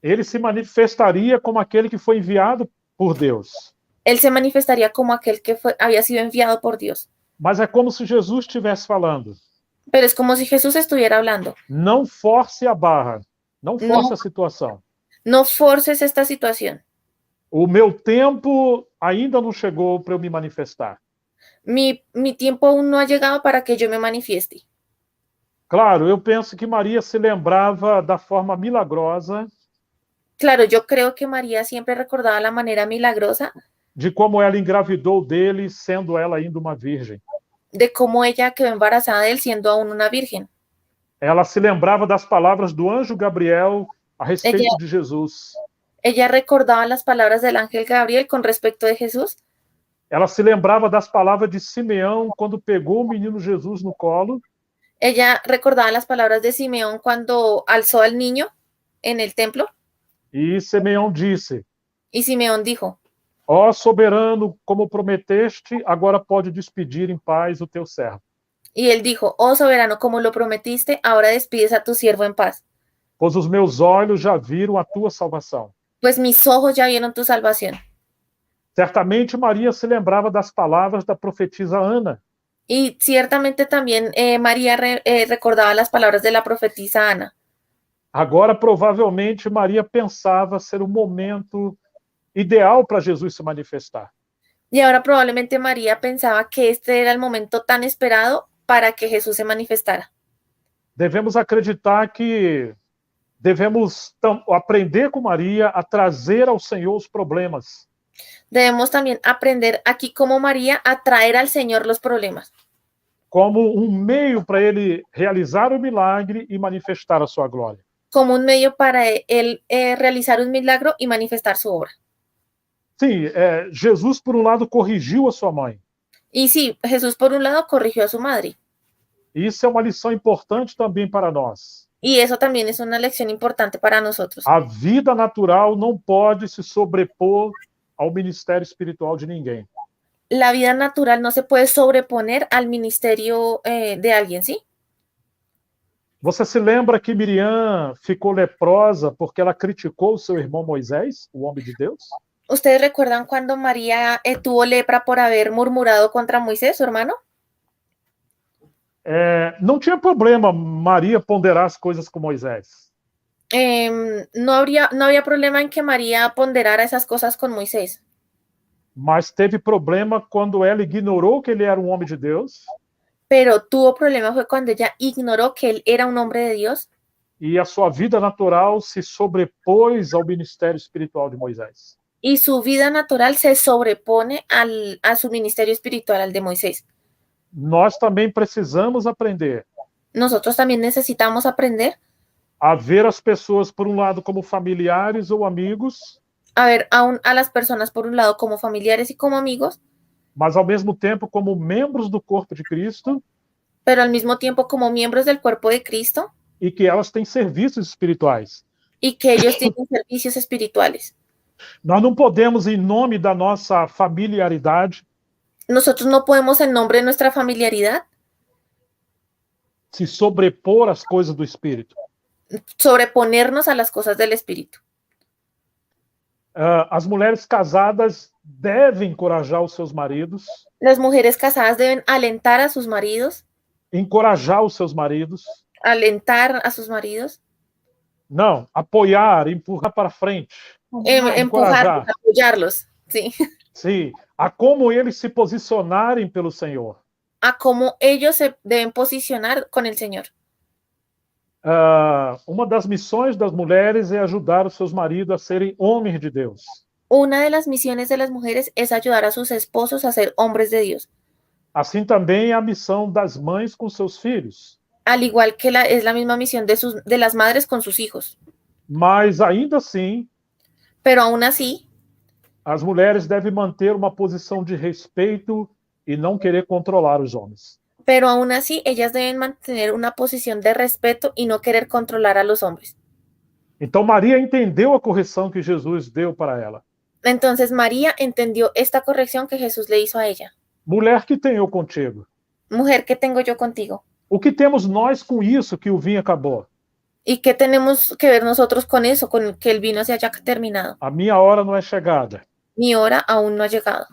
Ele se manifestaria como aquele que foi enviado por Deus. Él se manifestaría como aquel que había sido enviado por Dios. Mas é como se Jesus estivesse falando: Pero es como si Jesús estuviera hablando. não force a barra, não force a situação. No forces esta situación. O meu tempo ainda não chegou para eu me manifestar. Mi tiempo aún no ha llegado para que yo me manifieste. Claro, eu penso que Maria se lembrava da forma milagrosa Claro, yo creo que María siempre recordaba la manera milagrosa de como ela engravidou dele, sendo ela ainda uma virgem. de cómo ella quedó embarazada de él siendo aún una virgen. Ela se lembrava das palavras do anjo Gabriel a respeito de Jesus. Ella recordaba las palabras del ángel Gabriel con respecto de Jesús. Ela se lembrava das palavras de Simeão quando pegou o menino Jesus no colo. Ella recordaba las palabras de Simeón cuando alzó al niño en el templo. E Simeão disse: Y Simeón dijo, ó soberano, como prometeste, agora pode despedir em paz o teu servo. y él dijo, oh soberano, como lo prometiste, ahora despides a tu siervo en paz. Pois os meus olhos já viram a tua salvação. Pues mis ojos ya vieron tu salvación. Certamente Maria se lembrava das palavras da profetisa Ana. Y ciertamente también María recordaba las palabras de la profetisa Ana. Agora, provavelmente, Maria pensava ser o momento ideal para Jesus se manifestar. Y ahora probablemente María pensaba que este era el momento tan esperado para que Jesús se manifestara. Devemos acreditar que devemos aprender com Maria a trazer ao Senhor os problemas. Debemos también aprender aquí como María a traer al Señor los problemas. Como meio para ele realizar o milagre e manifestar a sua glória. Como un medio para él realizar un milagro y manifestar su obra. Sim, Jesus, por lado, corrigiu a sua mãe. Y sí, Jesús por un lado corrigió a su madre. Isso é uma lição importante também para nós. Y eso también es una lección importante para nosotros. A vida natural não pode se sobrepor ao ministério espiritual de ninguém. La vida natural no se puede sobreponer al ministerio de alguien, ¿sí? Você se lembra que Miriam ficou leprosa porque ela criticou o seu irmão Moisés, o homem de Deus? ¿Ustedes recuerdan cuando María tuvo lepra por haber murmurado contra Moisés, su hermano? Não tinha problema Maria ponderar as coisas com Moisés. No había problema en que María ponderara esas cosas con Moisés. Mas teve problema quando ela ignorou que ele era um homem de Deus. Pero tuvo problema fue cuando ella ignoró que él era un hombre de Dios. e a sua vida natural se sobrepôs ao ministério espiritual de Moisés. y su vida natural se sobrepone a su ministerio espiritual, al de Moisés. Nós também precisamos aprender Nosotros también necesitamos aprender a ver as pessoas, por um lado, como familiares ou amigos, a ver a las personas por un lado como familiares y como amigos, mas ao mesmo tempo como membros do corpo de Cristo, pero al mismo tiempo como miembros del cuerpo de Cristo, e que elas têm serviços espirituais. y que ellos tienen servicios espirituales. Nós não podemos, em nome da nossa familiaridade, Nosotros no podemos, en nombre de nuestra familiaridad, se sobrepor às coisas do Espírito. sobreponernos a las cosas del Espíritu. As mulheres casadas devem encorajar os seus maridos, Las mujeres casadas deben alentar a sus maridos, encorajar os seus maridos, alentar a sus maridos, não, apoiar, empurrar para frente, empujarlos, apoyarlos, ¿sí? sim, a como eles se posicionarem pelo Senhor. A cómo ellos se deben posicionar con el Señor. Uma das missões das mulheres é ajudar os seus maridos a serem homens de Deus. Una de las misiones de las mujeres es ayudar a sus esposos a ser hombres de Dios. Assim também é a missão das mães com seus filhos. Al igual que es la misma misión de las madres con sus hijos. Mas ainda assim, Pero aún así, as mulheres devem manter uma posição de respeito e não querer controlar os homens. pero aún así ellas deben mantener una posición de respeto y no querer controlar a los hombres. Então Maria entendeu a correção que Jesus deu para ela. Entonces María entendió esta corrección que Jesús le hizo a ella. Mulher, que tenho eu contigo? Mujer, ¿qué tengo yo contigo? O que temos nós com isso que o vinho acabou? ¿Y qué tenemos que ver nosotros con eso, con que el vino se haya terminado? A minha hora não é chegada. Mi hora aún no ha llegado.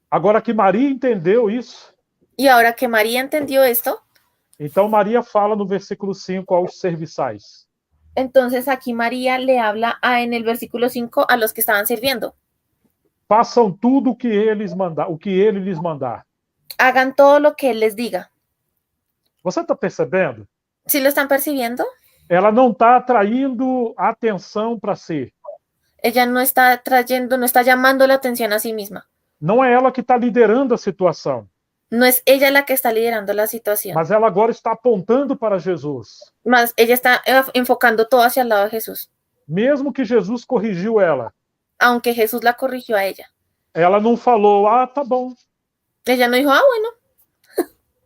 Agora que Maria entendeu isso, Y ahora que María entendió esto, então Maria fala no versículo 5 aos serviçais. entonces aquí María le habla en el versículo 5 a los que estaban sirviendo. Façam tudo o que ele lhes mandar. Hagan todo lo que él les diga. Você está percebendo? ¿Sí lo están percibiendo? Ela não está atraindo atenção para si. Ella no está trayendo, no está llamando la atención a sí misma. Não é ela que está liderando a situação, No es ella la que está liderando la situación. mas ela agora está apontando para Jesus. Más ella está enfocando todo hacia el lado de Jesús. Mesmo que Jesus corrigiu ela, Aunque Jesús la corrigió a ella. ela não falou, tá bom, Ella no dijo, bueno,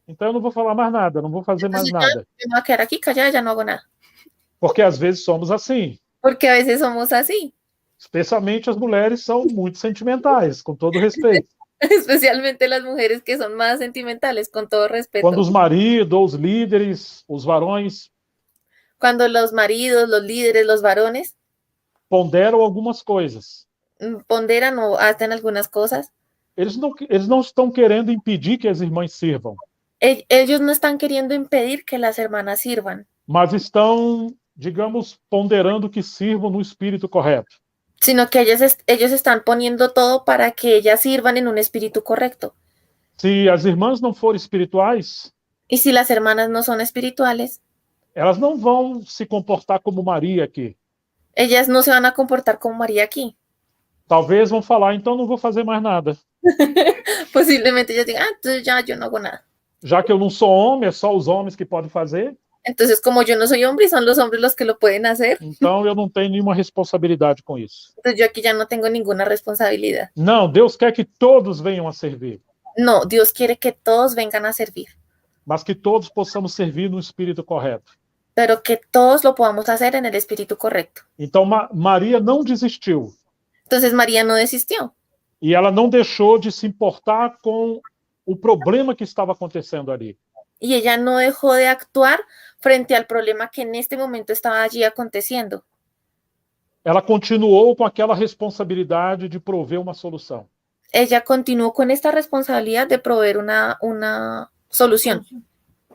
então eu não vou falar mais nada, não vou fazer mais nada. me voy a quedar aquí callada, ya no hago nada. Porque às vezes somos assim. Porque a veces somos así. Especialmente as mulheres são muito sentimentais, com todo respeito. Especialmente las mujeres que son más sentimentales, con todo respeto. Quando os maridos, os líderes, os varões Cuando los maridos, los líderes, los varones ponderam algumas coisas, ponderan o hacen algunas cosas, eles não estão querendo impedir que as irmãs sirvam, ellos no están queriendo impedir que las hermanas sirvan, mas estão, digamos, ponderando que sirvam no espírito correto. sino que ellos están poniendo todo para que ellas sirvan en un espíritu correcto. Se as irmãs não forem espirituais, Y si las hermanas no son espirituales, elas não vão se comportar como Maria aqui. ellas no se van a comportar como María aquí. Talvez vão falar, então não vou fazer mais nada. Posiblemente ellas digan, entonces ya yo no hago nada. Já que eu não sou homem, é só os homens que podem fazer, Entonces, como yo no soy hombre y son los hombres los que lo pueden hacer, então eu não tenho nenhuma responsabilidade com isso. entonces yo aquí ya no tengo ninguna responsabilidad. Não, Deus quer que todos venham a servir, No, Dios quiere que todos vengan a servir, mas que todos possamos servir no espírito correto. pero que todos lo podamos hacer en el espíritu correcto. Então Maria não desistiu Entonces María no desistió e ela não deixou de se importar com o problema que estava acontecendo ali. y ella no dejó de actuar frente al problema que en este momento estaba allí aconteciendo. Ela continuou com aquela responsabilidade de prover uma solução. Ella continuó con esta responsabilidad de proveer una solución.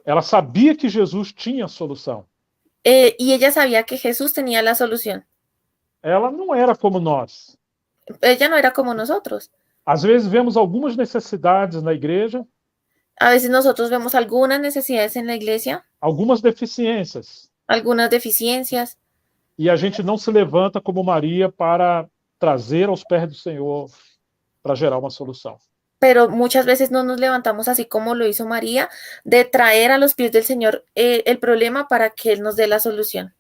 Ela sabia que Jesus tinha a solução. Y ella sabía que Jesús tenía la solución. Ela não era como nós. Ella no era como nosotros. Às vezes vemos algumas necessidades na igreja, A veces nosotros vemos algunas necesidades en la iglesia, algumas deficiências, algunas deficiencias, e a gente não se levanta como Maria para trazer aos pés do Senhor para gerar uma solução. pero muchas veces no nos levantamos así como lo hizo María, de traer a los pies del Señor el problema para que Él nos dé la solución.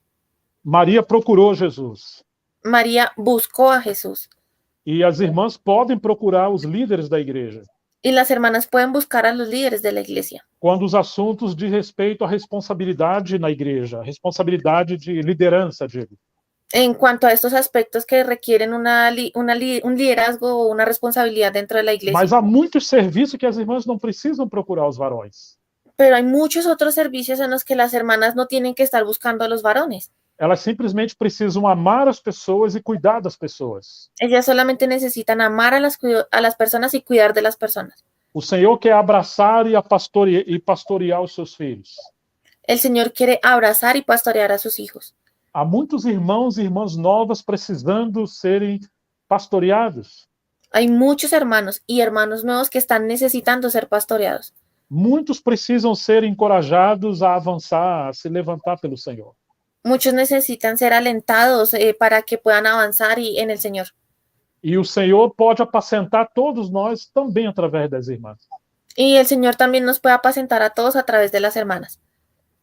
Maria procurou Jesus. María buscó a Jesús E as irmãs podem procurar os líderes da igreja y las hermanas pueden buscar a los líderes de la iglesia quando os assuntos de respeito à responsabilidade na igreja, responsabilidade de liderança, digo. en cuanto a estos aspectos que requieren un liderazgo o una responsabilidad dentro de la iglesia. Mas há muitos serviços que as irmãs não precisam procurar os varões. Pero hay muchos otros servicios en los que las hermanas no tienen que estar buscando a los varones. Elas simplesmente precisam amar as pessoas e cuidar das pessoas. Ellas solamente necesitan amar a las personas y cuidar de las personas. O Senhor quer abraçar e pastorear os seus filhos. El Señor quiere abrazar y pastorear a sus hijos. Há muitos irmãos e irmãs novas precisando serem pastoreados. Hay muchos hermanos y hermanos nuevos que están necesitando ser pastoreados. Muitos precisam ser encorajados a avançar, a se levantar pelo Senhor. Muchos necesitan ser alentados para que puedan avanzar en el Señor. E o Senhor pode apacentar todos nós também através das irmãs. Y el Señor también nos puede apacentar a todos a través de las hermanas.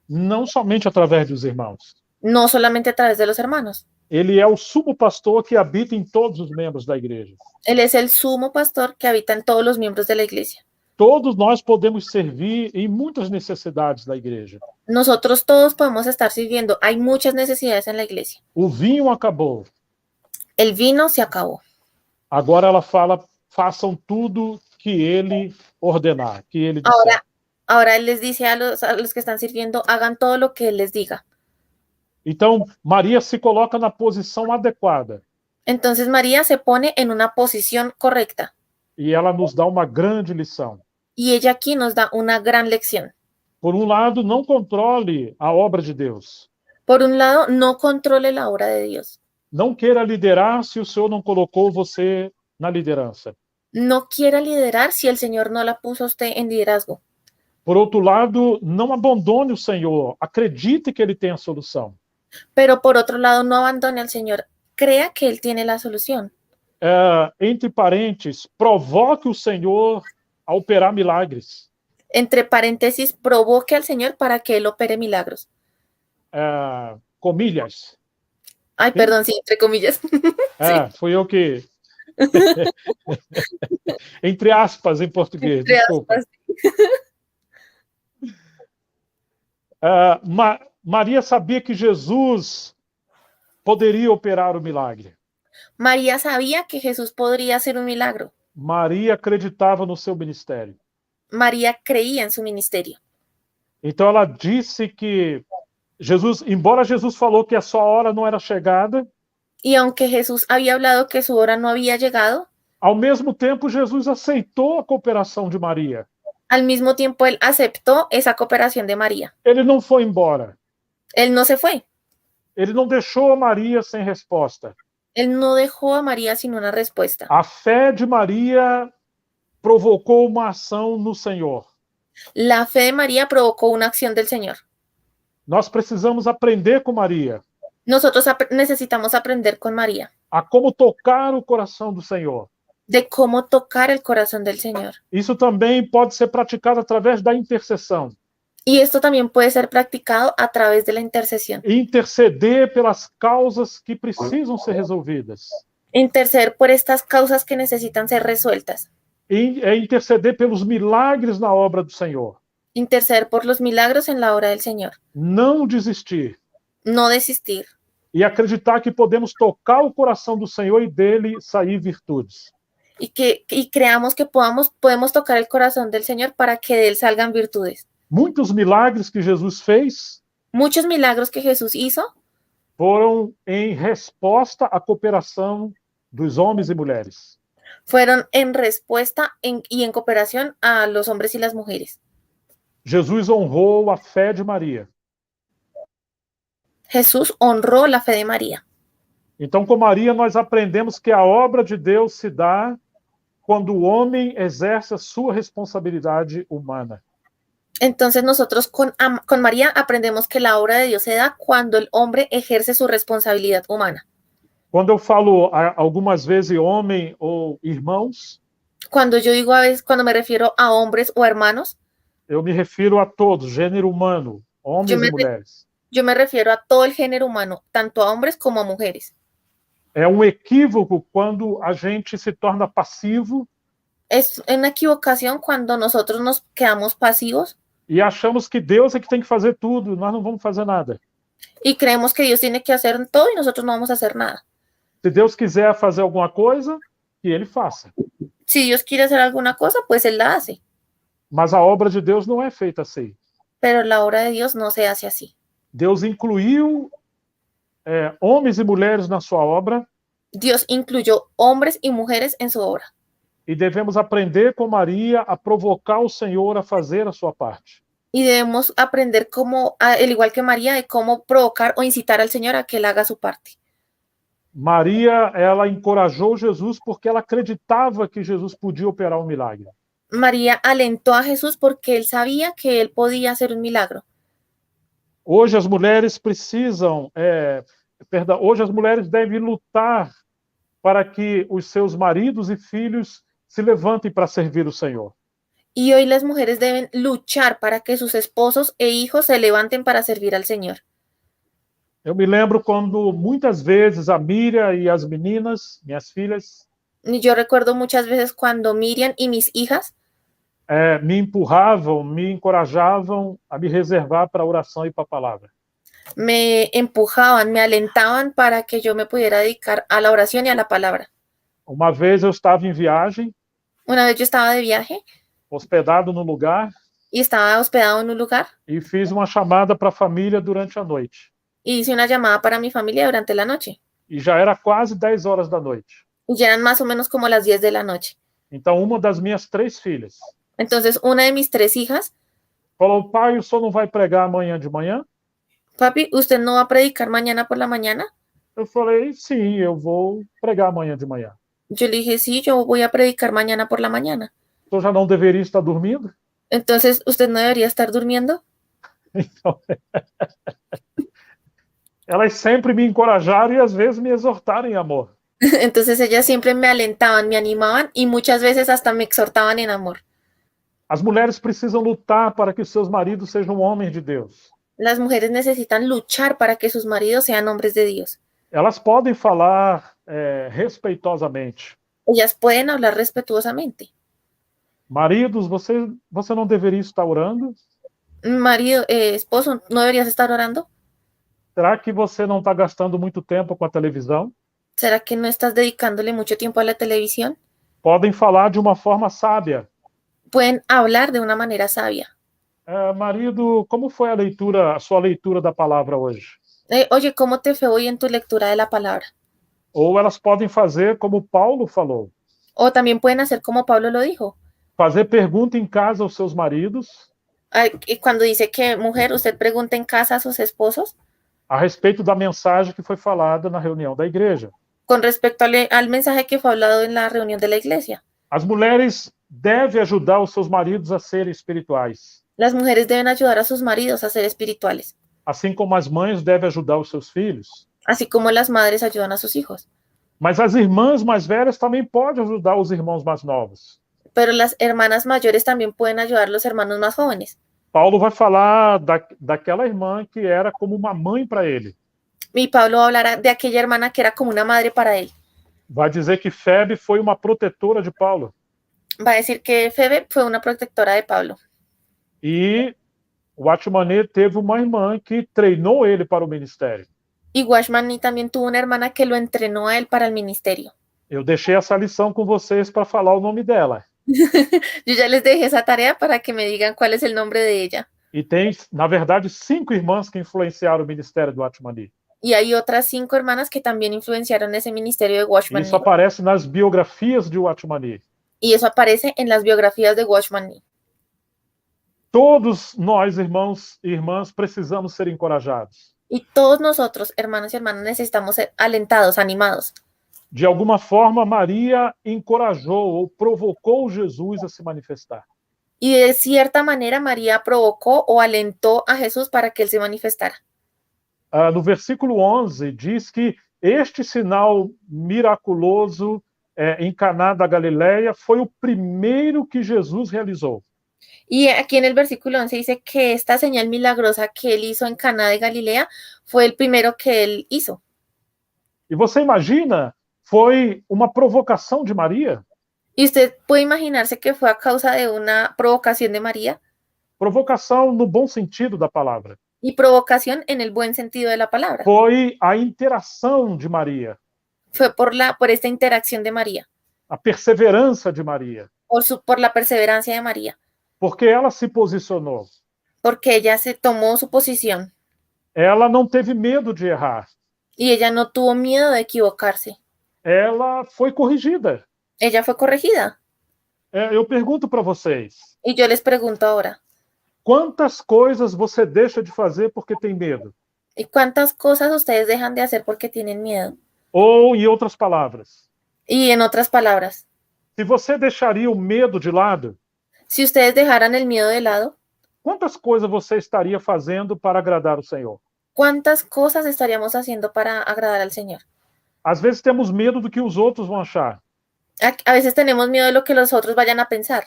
Não somente através dos irmãos. No solamente a través de los hermanos. Ele é o sumo pastor que habita em todos os membros da igreja. Él es el sumo pastor que habita en todos los miembros de la iglesia. Todos nós podemos servir em muitas necessidades da igreja. Nosotros todos podemos estar sirviendo. Hay muchas necesidades en la iglesia. O vinho acabou. El vino se acabó. Agora ela fala, façam tudo que ele ordenar, que ele disser. Ahora Él les dice a los que están sirviendo, hagan todo lo que Él les diga. Então, Maria se coloca na posição adequada. Entonces María se pone en una posición correcta. E ela nos dá uma grande lição. Y ella aquí nos da una gran lección. Por um lado, não controle a obra de Deus. Por un lado, no controle la obra de Dios. Não queira liderar se o Senhor não colocou você na liderança. No quiera liderar si el Señor no la puso a usted en liderazgo. Por outro lado, não abandone o Senhor. Acredite que Ele tem a solução. Pero por otro lado, no abandone al Señor. Crea que Él tiene la solución. Entre parênteses, provoque o Senhor a operar milagres. Entre paréntesis, provoque al Señor para que Él opere milagros. Comilhas. Ay, perdón, sí, entre comillas. Fui eu que... Entre aspas, em português, Entre desculpa. aspas. Maria sabia que Jesus poderia operar o milagre. María sabía que Jesús podría hacer un milagro. Maria acreditava no seu ministério. María creía en su ministerio. Então ela disse que Jesus, embora Jesus falou que a sua hora não era chegada, Y aunque Jesús había hablado que su hora no había llegado, ao mesmo tempo Jesus aceitou a cooperação de Maria. al mismo tiempo Él aceptó esa cooperación de María. Ele não foi embora. Él no se fue. Ele não deixou a Maria sem resposta. Él no dejó a María sin una respuesta. A fé de Maria provocou uma ação no Senhor. La fe de María provocó una acción del Señor. Nós precisamos aprender com Maria Nosotros necesitamos aprender con María a como tocar o coração do Senhor. de cómo tocar el corazón del Señor. Isso também pode ser praticado através da intercessão. Y esto también puede ser practicado a través de la intercesión. Interceder pelas causas que precisam ser resolvidas. Interceder por estas causas que necesitan ser resueltas. Interceder pelos milagres na obra do Senhor. Interceder por los milagros en la obra del Señor. Não desistir. No desistir. E acreditar que podemos tocar o coração do Senhor e dele sair virtudes. Y creamos que podemos tocar el corazón del Señor para que de él salgan virtudes. Muitos milagres que Jesus fez Muchos milagros que Jesús hizo foram em resposta à cooperação dos homens e mulheres. fueron en respuesta y en cooperación a los hombres y las mujeres. Jesus honrou a fé de Maria. Jesús honró la fe de María. Então, com Maria, nós aprendemos que a obra de Deus se dá quando o homem exerce a sua responsabilidade humana. Entonces nosotros con María aprendemos que la obra de Dios se da cuando el hombre ejerce su responsabilidad humana. Quando eu falo algumas vezes homem ou irmãos, Cuando yo digo a veces, cuando me refiero a hombres o hermanos, eu me refiro a todos, gênero humano, yo homens me, e mulheres. yo me refiero a todo el género humano, tanto a hombres como a mujeres. É um equívoco quando a gente se torna passivo Es una equivocación cuando nosotros nos quedamos pasivos e achamos que Deus é que tem que fazer tudo, nós não vamos fazer nada. y creemos que Dios tiene que hacer todo y nosotros no vamos a hacer nada. Se Deus quiser fazer alguma coisa, que Ele faça. Si Dios quiere hacer alguna cosa, pues Él la hace. Mas a obra de Deus não é feita assim. Pero la obra de Dios no se hace así. Deus incluiu homens e mulheres na sua obra Dios incluyó hombres y mujeres en su obra. e devemos aprender com Maria a provocar o Senhor a fazer a sua parte. Y debemos aprender cómo, al igual que María, de cómo provocar o incitar al Señor a que Él haga su parte. Maria, ela encorajou Jesus porque ela acreditava que Jesus podia operar um milagre. María alentó a Jesús porque Él sabía que Él podía hacer un milagro. Hoje as mulheres precisam, hoje as mulheres devem lutar para que os seus maridos e filhos se levantem para servir o Senhor. Y hoy las mujeres deben luchar para que sus esposos e hijos se levanten para servir al Señor. Eu me lembro quando muitas vezes a Miriam e as meninas, minhas filhas, Y yo recuerdo muchas veces cuando Miriam y mis hijas me empurravam, me encorajavam a me reservar para a oração e para a palavra. me empujaban, me alentaban para que yo me pudiera dedicar a la oración y a la palabra. Uma vez eu estava em viagem, Una vez yo estaba de viaje hospedado no lugar, y estaba hospedado en un lugar e fiz uma chamada para a família durante a noite. y hice una llamada para mi familia durante la noche. E já era quase 10 horas da noite. Y ya eran más o menos como las 10 de la noche. Então, uma das minhas 3 filhas Entonces, una de mis 3 hijas, falou: pai, o senhor não vai pregar amanhã de manhã? papi, ¿usted no va a predicar mañana por la mañana? Eu falei: sim, eu vou pregar amanhã de manhã. Yo le dije, sí, yo voy a predicar mañana por la mañana. O senhor já não deveria estar dormindo? Entonces, ¿usted no debería estar durmiendo? Então, elas sempre me encorajaram e às vezes me exortaram em amor. Entonces, ellas siempre me alentaban, me animaban y muchas veces hasta me exhortaban en amor. As mulheres precisam lutar para que seus maridos sejam homens de Deus. Las mujeres necesitan luchar para que sus maridos sean hombres de Dios. Elas podem falar respeitosamente. Ellas pueden hablar respetuosamente. Maridos, você não deveria estar orando? Marido, esposo, ¿no deberías estar orando? Será que você não está gastando muito tempo com a televisão? ¿Será que no estás dedicándole mucho tiempo a la televisión? Podem falar de uma forma sábia. Pueden hablar de una manera sabia. Marido, como foi a sua leitura da palavra hoje? Oye, ¿cómo te fue hoy en tu lectura de la palabra? Ou elas podem fazer como Paulo falou. O también pueden hacer como Pablo lo dijo. Fazer pergunta em casa aos seus maridos Cuando dice que, mujer, usted pregunta en casa a sus esposos a respeito da mensagem que foi falada na reunião da igreja. con respecto al mensaje que fue hablado en la reunión de la iglesia. As mulheres devem ajudar os seus maridos a serem espirituais, Las mujeres deben ayudar a sus maridos a ser espirituales, assim como as mães devem ajudar os seus filhos. así como las madres ayudan a sus hijos. Mas as irmãs mais velhas também podem ajudar os irmãos mais novos. Pero las hermanas mayores también pueden ayudar a los hermanos más jóvenes. Paulo vai falar daquela irmã que era como uma mãe para ele. Y Pablo hablará de aquella hermana que era como una madre para él. Vai dizer que Febe foi uma protetora de Paulo. Va a decir que Febe fue una protectora de Pablo. E o Atmané teve uma irmã que treinou ele para o ministério. Y Washmani también tuvo una hermana que lo entrenó a él para el ministerio. Eu deixei essa lição com vocês para falar o nome dela. Yo ya les dejé esa tarea para que me digan cuál es el nombre de ella. E tem, na verdade, 5 irmãs que influenciaram o ministério do Atmani. Y hay otras 5 hermanas que también influenciaron ese ministerio de Washmani. Isso aparece nas biografias de Atmani. Y eso aparece en las biografías de Washmani. Todos nós, irmãos e irmãs, precisamos ser encorajados. Y todos nosotros, hermanos y hermanas, necesitamos ser alentados, animados. De alguma forma, Maria encorajou ou provocou Jesus a se manifestar. Y de cierta manera María provocó o alentó a Jesús para que él se manifestara. No versículo 11, diz que este sinal miraculoso em Caná da Galileia foi o primeiro que Jesus realizou. Y aquí en el versículo 11 dice que esta señal milagrosa que él hizo en Caná de Galilea fue el primero que él hizo. E você imagina, foi uma provocação de Maria? Y usted puede imaginarse que fue a causa de una provocación de María, Provocação no bom sentido da palavra. y provocación en el buen sentido de la palabra. Foi a interação de Maria, Fue por esta interacción de María, a perseverança de Maria, por la perseverancia de María, porque ela se posicionou. porque ella se tomó su posición Ela não teve medo de errar. y ella no tuvo miedo de equivocarse. Ela foi corrigida. Ella fue corregida. Eu pergunto para vocês, Y yo les pregunto ahora, quantas coisas você deixa de fazer porque tem medo? ¿y cuántas cosas ustedes dejan de hacer porque tienen miedo? Ou, em outras palavras, Y en otras palabras, se você deixaria o medo de lado, si ustedes dejaran el miedo de lado, quantas coisas você estaria fazendo para agradar o Senhor? ¿cuántas cosas estaríamos haciendo para agradar al Señor? Às vezes temos medo do que os outros vão achar. A veces tenemos miedo de lo que los otros vayan a pensar.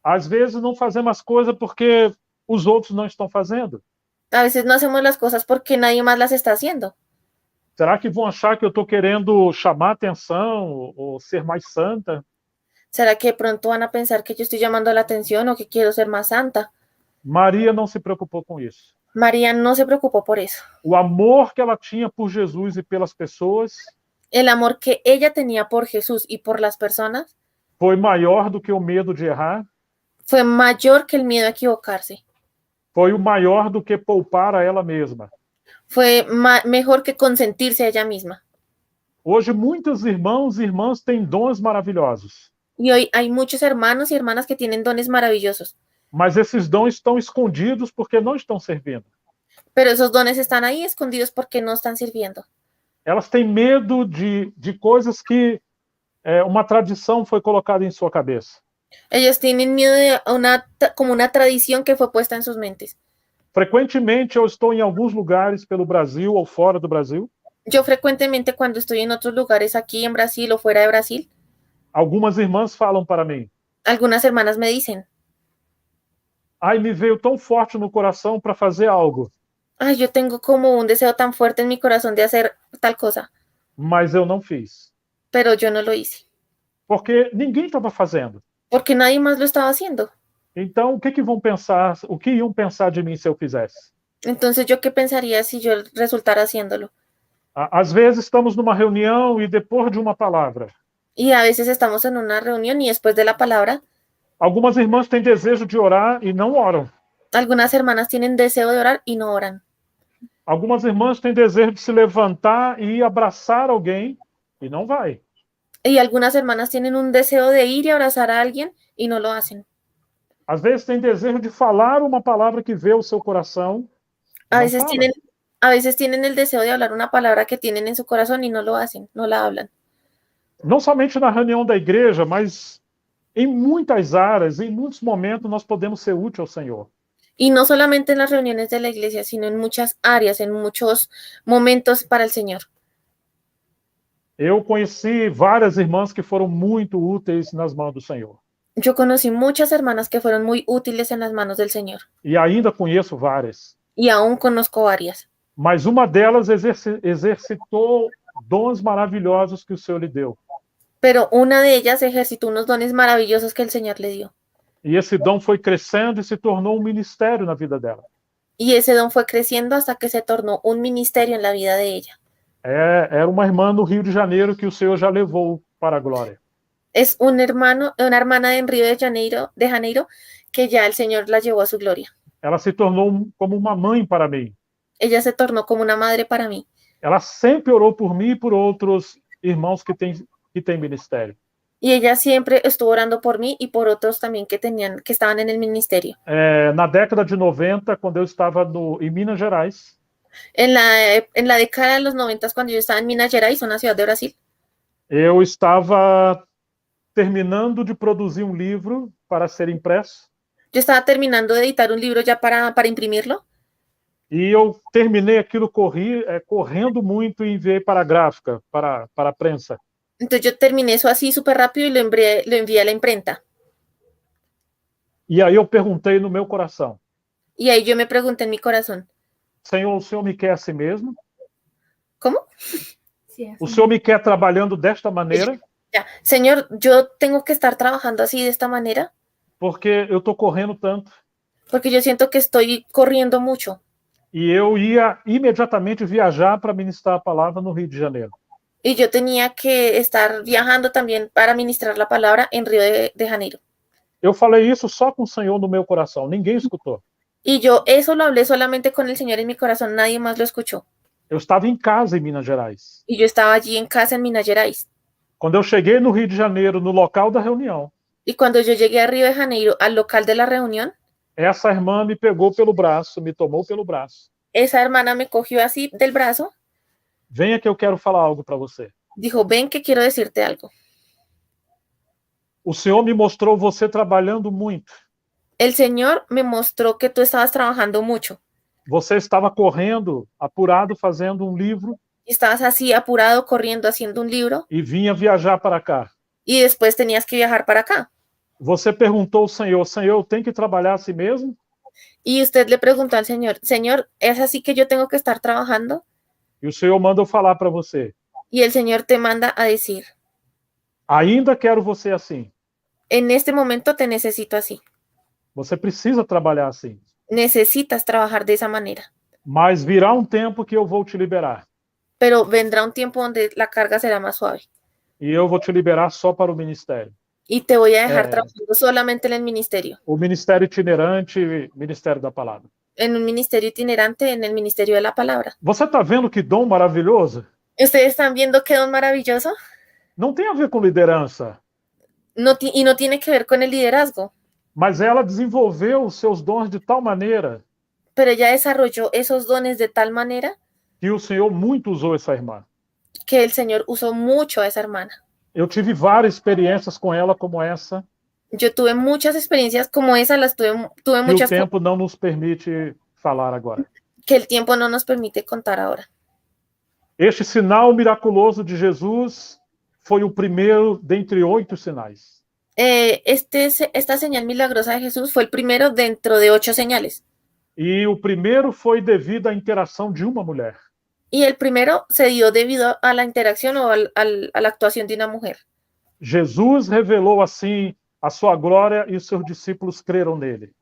Às vezes não fazemos as coisas porque os outros não estão fazendo. A veces no hacemos las cosas porque nadie más las está haciendo. Será que vão achar que eu estou querendo chamar atenção ou ser mais santa? ¿Será que de pronto van a pensar que yo estoy llamando la atención o que quiero ser más santa? Maria não se preocupou com isso. María no se preocupó por eso. O amor que ela tinha por Jesus e pelas pessoas El amor que ella tenía por Jesús y por las personas foi maior do que o medo de errar, fue mayor que el miedo a equivocarse. foi o maior do que poupar a ela mesma. Fue mejor que consentirse a ella misma. Hoje, muitos irmãos e irmãs têm dons maravilhosos, Y hoy hay muchos hermanos y hermanas que tienen dones maravillosos, mas esses dons estão escondidos porque não estão servindo. pero esos dones están ahí escondidos porque no están sirviendo. Elas têm medo de coisas que uma tradição foi colocada em sua cabeça. Ellos tienen miedo de como una tradición que fue puesta en sus mentes. Frequentemente, eu estou em alguns lugares pelo Brasil ou fora do Brasil. Yo frecuentemente cuando estoy en otros lugares aquí en Brasil o fuera de Brasil, Algumas irmãs falam para mim: algunas hermanas me dicen, ai, me veio tão forte no coração para fazer algo, ay, yo tengo como un deseo tan fuerte en mi corazón de hacer tal cosa, mas eu não fiz. pero yo no lo hice, Porque ninguém estava fazendo. porque nadie más lo estaba haciendo. Então, o que vão pensar? O que iam pensar de mim se eu fizesse? Entonces, ¿yo qué pensaría si yo resultara haciéndolo? Às vezes estamos numa reunião e depois de uma palavra, Y a veces estamos en una reunión y después de la palabra, algumas irmãs têm desejo de orar e não oram. algunas hermanas tienen deseo de orar y no oran. Algumas irmãs têm desejo de se levantar e abraçar alguém e não vai. Y algunas hermanas tienen un deseo de ir y abrazar a alguien y no lo hacen. Às vezes têm desejo de falar uma palavra que vê o seu coração. A veces tienen el deseo de hablar una palabra que tienen en su corazón y no lo hacen, no la hablan. Não somente na reunião da igreja, mas em muitas áreas, em muitos momentos, nós podemos ser úteis ao Senhor. Y no solamente en las reuniones de la iglesia, sino en muchas áreas, en muchos momentos para el Señor. Eu conheci várias irmãs que foram muito úteis nas mãos do Senhor. Yo conocí muchas hermanas que fueron muy útiles en las manos del Señor. E ainda conheço várias. Y aún conozco varias. Mas uma delas exercitou dons maravilhosos que o Senhor lhe deu. Pero una de ellas ejercitó unos dones maravillosos que el Señor le dio. E esse dom foi crescendo e se tornou um ministério na vida dela. Y ese don fue creciendo hasta que se tornó un ministerio en la vida de ella. Era uma irmã no Rio de Janeiro que o Senhor já levou para a glória. Es una hermana en Río de Janeiro que ya el Señor la llevó a su gloria. Ela se tornou como uma mãe para mim. Ella se tornó como una madre para mí. Ela sempre orou por mim e por outros irmãos que têm ministério. Y ella siempre estuvo orando por mí y por otros también que estaban en el ministerio. Na década de 90, quando eu estava em Minas Gerais, En la década de los 90, cuando yo estaba en Minas Gerais, una ciudad de Brasil, eu estava terminando de produzir um livro para ser impresso. Yo estaba terminando de editar un libro ya para imprimirlo. E eu terminei aquilo correndo muito e enviei para a gráfica, para a prensa. Entonces yo terminé eso así súper rápido y lo envié a la imprenta. E aí eu perguntei no meu coração: Y ahí yo me pregunté en mi corazón, Senhor, o Senhor me quer assim mesmo? ¿cómo? Sí, así O Senhor me quer trabalhando desta maneira? Ya, Señor, yo tengo que estar trabajando así de esta manera Porque eu estou correndo tanto. porque yo siento que estoy corriendo mucho. E eu ia imediatamente viajar para ministrar a palavra no Rio de Janeiro. Y yo tenía que estar viajando también para ministrar la palabra en Río de Janeiro. Eu falei isso só com o Senhor no meu coração, ninguém escutou. Y yo eso lo hablé solamente con el Señor en mi corazón, nadie más lo escuchó. Eu estava em casa em Minas Gerais. Y yo estaba allí en casa en Minas Gerais. Quando eu cheguei no Rio de Janeiro, no local da reunião, Y cuando yo llegué a Río de Janeiro, al local de la reunión, essa irmã me pegou pelo braço, me tomou pelo braço. esa hermana me cogió así del brazo, Venha que eu quero falar algo para você. dijo, ven que quiero decirte algo. O Senhor me mostrou você trabalhando muito. El Señor me mostró que tú estabas trabajando mucho. Você estava correndo, apurado, fazendo um livro Y estabas así apurado, corriendo, haciendo un libro, e vinha viajar para cá. y después tenías que viajar para acá. Você perguntou ao Senhor, Senhor, eu tenho que trabalhar assim mesmo? Y usted le preguntó al Señor, Señor, ¿es así que yo tengo que estar trabajando? E o Senhor manda eu falar para você. Y el Señor te manda a decir, Ainda quero você assim. en este momento te necesito así. Você precisa trabalhar assim. Necesitas trabajar de esa manera. Mas virá um tempo que eu vou te liberar. Pero vendrá un tiempo donde la carga será más suave. E eu vou te liberar só para o ministério. Y te voy a dejar trabajando solamente en el ministerio. O ministério itinerante, ministério da palavra. En un ministerio itinerante, en el ministerio de la palabra. Você está vendo que dom maravilhoso? ¿Ustedes están viendo qué don maravilloso? Não tem a ver com liderança. Y no tiene que ver con el liderazgo. Mas ela desenvolveu os seus dons de tal maneira Pero ella desarrolló esos dones de tal manera que o Senhor muito usou essa irmã. que el Señor usó mucho a esa hermana. Eu tive várias experiências com ela como essa, Yo tuve muchas experiencias como esa, tuve que o muchas tempo não nos permite falar agora. que el tiempo no nos permite contar ahora. Este sinal miraculoso de Jesus foi o primeiro dentre 8 sinais. Esta señal milagrosa de Jesús fue el primero dentro de 8 señales. E o primeiro foi devido à interação de uma mulher. Y el primero se dio debido a la interacción o a la actuación de una mujer. Jesus revelou assim a sua glória e os seus discípulos creram nele.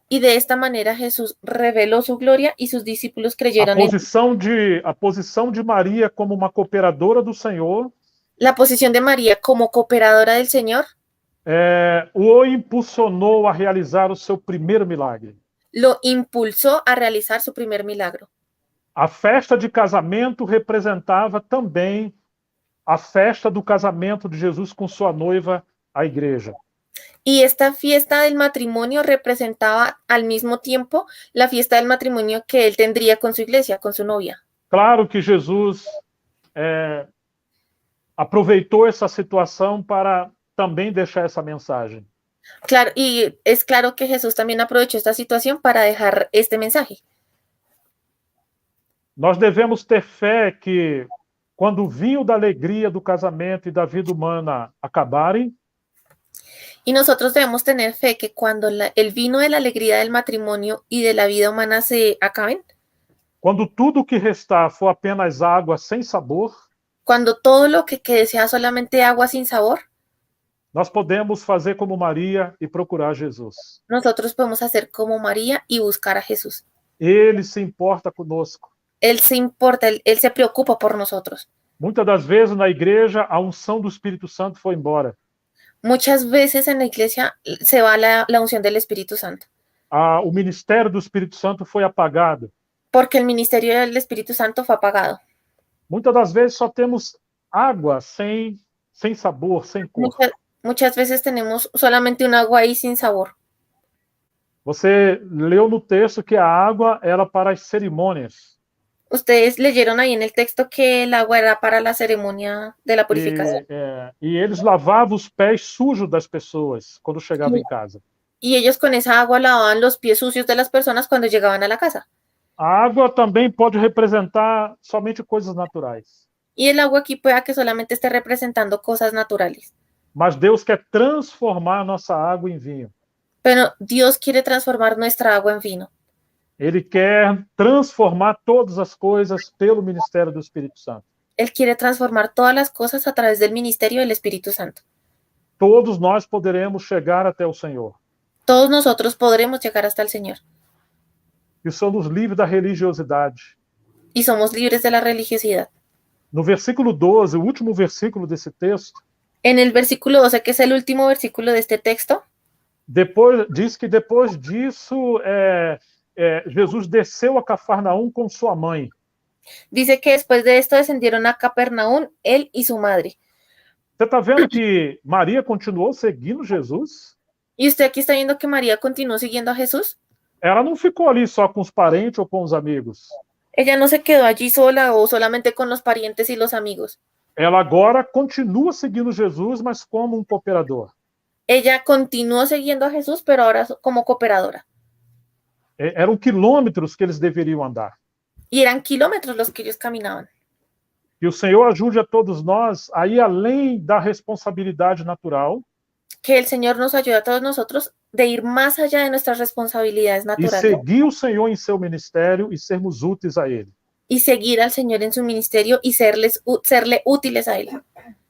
Y de esta manera Jesús reveló su gloria y sus discípulos creyeron en él. A posição de Maria como uma cooperadora do Senhor La posición de María como cooperadora del Señor o impulsionou a realizar o seu primeiro milagre. lo impulsó a realizar su primer milagro. A festa de casamento representava também a festa do casamento de Jesus com sua noiva, a igreja. Y esta fiesta del matrimonio representaba al mismo tiempo la fiesta del matrimonio que él tendría con su iglesia, con su novia. Claro que Jesus aproveitou essa situação para também deixar essa mensagem. Claro, y es claro que Jesús también aprovechó esta situación para dejar este mensaje. Nós devemos ter fé que, quando o vinho da alegria do casamento e da vida humana acabarem, Y nosotros debemos tener fe que cuando el vino de la alegría del matrimonio y de la vida humana se acaben, quando tudo o que restar for apenas água sem sabor, cuando todo lo que quede sea solamente agua sin sabor, nós podemos fazer como Maria e procurar Jesus. nosotros podemos hacer como María y buscar a Jesús. Ele se importa conosco. Él se importa, él se preocupa por nosotros. Muitas das vezes na igreja a unção do Espírito Santo foi embora. Muchas veces en la iglesia se va la unción del Espíritu Santo, O ministério do Espírito Santo foi apagado. porque el ministerio del Espíritu Santo fue apagado. Muitas das vezes só temos água sem sabor, sem cor. Muchas veces tenemos solamente un agua ahí sin sabor. Você leu no texto que a água era para as cerimônias. Ustedes leyeron ahí en el texto que el agua era para la ceremonia de la purificación. E eles lavavam os pés sujos das pessoas quando chegavam em casa. Y ellos con esa agua lavaban los pies sucios de las personas cuando llegaban a la casa. A água também pode representar somente coisas naturais. Y el agua aquí pueda que solamente esté representando cosas naturales. Mas Deus quer transformar a nossa água em vinho. Pero Dios quiere transformar nuestra agua en vino. Ele quer transformar todas as coisas pelo ministério do Espírito Santo. Él quiere transformar todas las cosas a través del ministerio del Espíritu Santo. Todos nós poderemos chegar até o Senhor. Todos nosotros podremos llegar hasta el Señor. E somos livres da religiosidade. Y somos libres de la religiosidad. No versículo 12, o último versículo desse texto, En el versículo 12, que es el último versículo de este texto, diz que depois disso, Jesus desceu a Cafarnaum com sua mãe. dice que después de esto descendieron a Capernaum, él y su madre. Você está vendo que Maria continuou seguindo Jesus? ¿Y usted aquí está viendo que María continuó siguiendo a Jesús? Ela não ficou ali só com os parentes ou com os amigos. Ella no se quedó allí sola o solamente con los parientes y los amigos. Ela agora continua seguindo Jesus, mas como um cooperador. Ella continuó siguiendo a Jesús, pero ahora como cooperadora. Eram quilômetros que eles deveriam andar. Y eran kilómetros los que ellos caminaban. Que o Senhor ajude a todos nós a ir além da responsabilidade natural Que el Señor nos ayude a todos nosotros de ir más allá de nuestras responsabilidades e naturales seguir o Senhor em seu ministério e sermos úteis a Ele. y seguir al Señor en su ministerio y serle útiles a Él.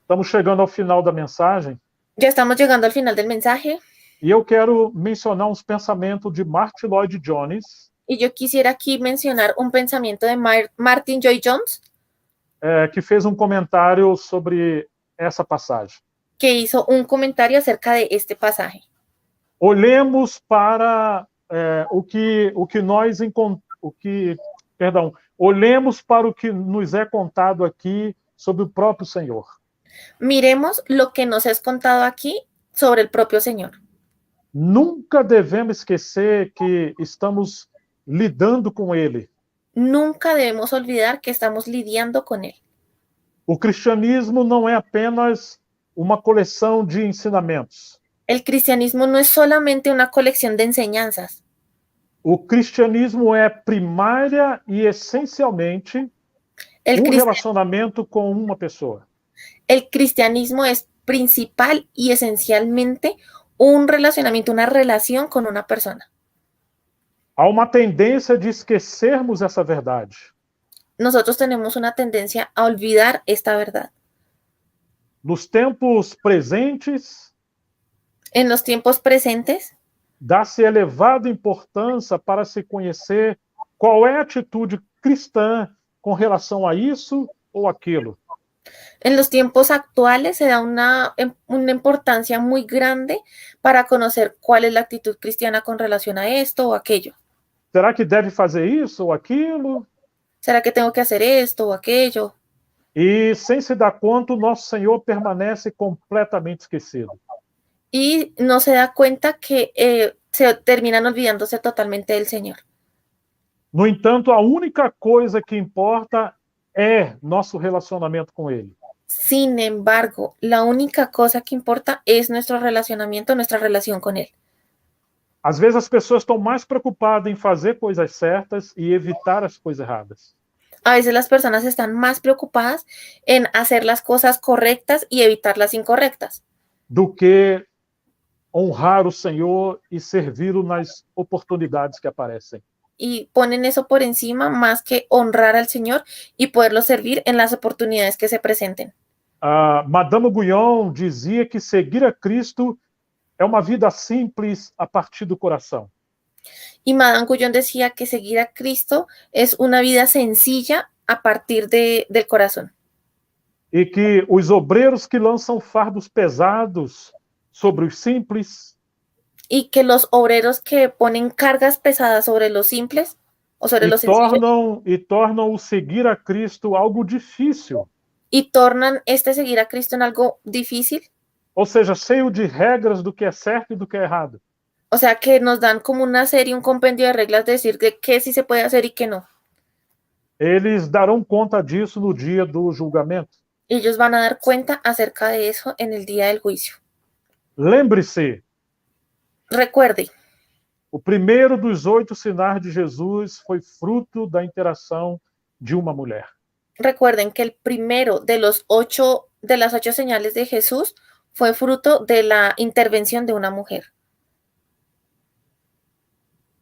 Estamos chegando ao final da mensagem Ya estamos llegando al final del mensaje e eu quero mencionar uns pensamentos de Martin Lloyd Jones, y yo quisiera aquí mencionar un pensamiento de Martin Lloyd Jones, que fez um comentário sobre essa passagem. que hizo un comentario acerca de este pasaje. Olhemos para olhemos para o que nos é contado aqui sobre o próprio Senhor. Miremos lo que nos es contado aquí sobre el propio Señor. Nunca devemos esquecer que estamos lidando com Ele. Nunca debemos olvidar que estamos lidiando con Él. O cristianismo não é apenas uma coleção de ensinamentos. El cristianismo no es solamente una colección de enseñanzas. O cristianismo é primária e essencialmente relacionamento com uma pessoa. El cristianismo es principal y esencialmente un relacionamiento, una relación con una persona. Há uma tendência de esquecermos essa verdade. Nosotros tenemos una tendencia a olvidar esta verdad. Nos tempos presentes, En los tiempos presentes, dá-se elevada importância para se conhecer qual é a atitude cristã com relação a isso ou aquilo. en los tiempos actuales se da una importancia muy grande para conocer cuál es la actitud cristiana con relación a esto o aquello. Será que deve fazer isso ou aquilo? ¿Será que tengo que hacer esto o aquello? E sem se dar conta, o nosso Senhor permanece completamente esquecido. Y no se da cuenta que se terminan olvidándose totalmente del Señor. No entanto, a única coisa que importa é nosso relacionamento com Ele. Sin embargo, la única cosa que importa es nuestro relacionamiento, nuestra relación con Él. Às vezes as pessoas estão mais preocupadas em fazer coisas certas e evitar as coisas erradas. A veces las personas están más preocupadas en hacer las cosas correctas y evitar las incorrectas, do que honrar o Senhor e servi-lo nas oportunidades que aparecem. y ponen eso por encima más que honrar al Señor y poderlo servir en las oportunidades que se presenten. Madame Guyon dizia que seguir a Cristo é uma vida simples a partir do coração. Y Madame Guyon decía que seguir a Cristo es una vida sencilla a partir del corazón. E que os obreiros que lançam fardos pesados sobre os simples Y que los obreros que ponen cargas pesadas sobre los simples o sobre los sencillos tornam o seguir a Cristo algo difícil. y tornan seguir a Cristo en algo difícil. Ou seja, cheio de regras do que é certo e do que é errado. O sea, que nos dan como una serie, un compendio de reglas de decir de qué sí se puede hacer y qué no. Eles darão conta disso no dia do julgamento. Ellos van a dar cuenta acerca de eso en el día del juicio. Lembre-se Recuerde, o primeiro dos 8 sinais de Jesus foi fruto da interação de uma mulher. recuerden que el primero de las 8 señales de Jesús fue fruto de la intervención de una mujer.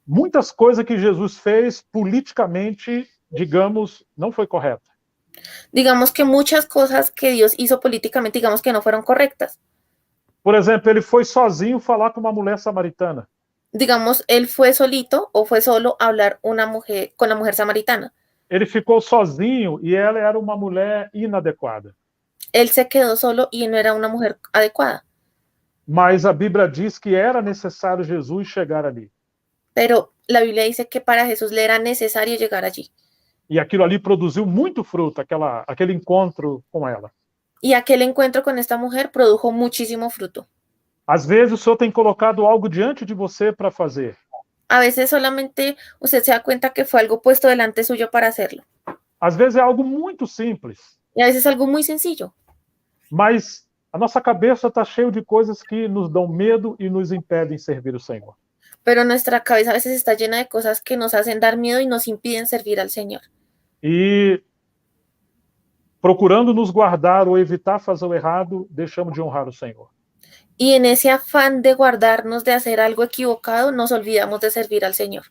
Muitas coisas que Jesus fez politicamente, digamos, não foi correta. Digamos que muchas cosas que Dios hizo políticamente, digamos que no fueron correctas. Por exemplo, ele foi sozinho falar com uma mulher samaritana. Digamos, él fue solito o fue solo a hablar con la mujer samaritana. Ele ficou sozinho e ela era uma mulher inadequada. Él se quedó solo y no era una mujer adecuada. Mas a Bíblia diz que era necessário Jesus chegar ali. Pero la Biblia dice que para Jesús le era necesario llegar allí. E aquilo ali produziu muito fruto, aquele encontro com ela. Y aquel encuentro con esta mujer produjo muchísimo fruto. Às vezes o Senhor tem colocado algo diante de você para fazer. A veces solamente usted se da cuenta que fue algo puesto delante suyo para hacerlo. Às vezes é algo muito simples, Y a veces algo muy sencillo. mas a nossa cabeça está cheia de coisas que nos dão medo e nos impedem servir o Senhor. Pero nuestra cabeza a veces está llena de cosas que nos hacen dar miedo y nos impiden servir al Señor. E procurando nos guardar ou evitar fazer o errado, deixamos de honrar o Senhor. Y en ese afán de guardarnos de hacer algo equivocado, nos olvidamos de servir al Señor.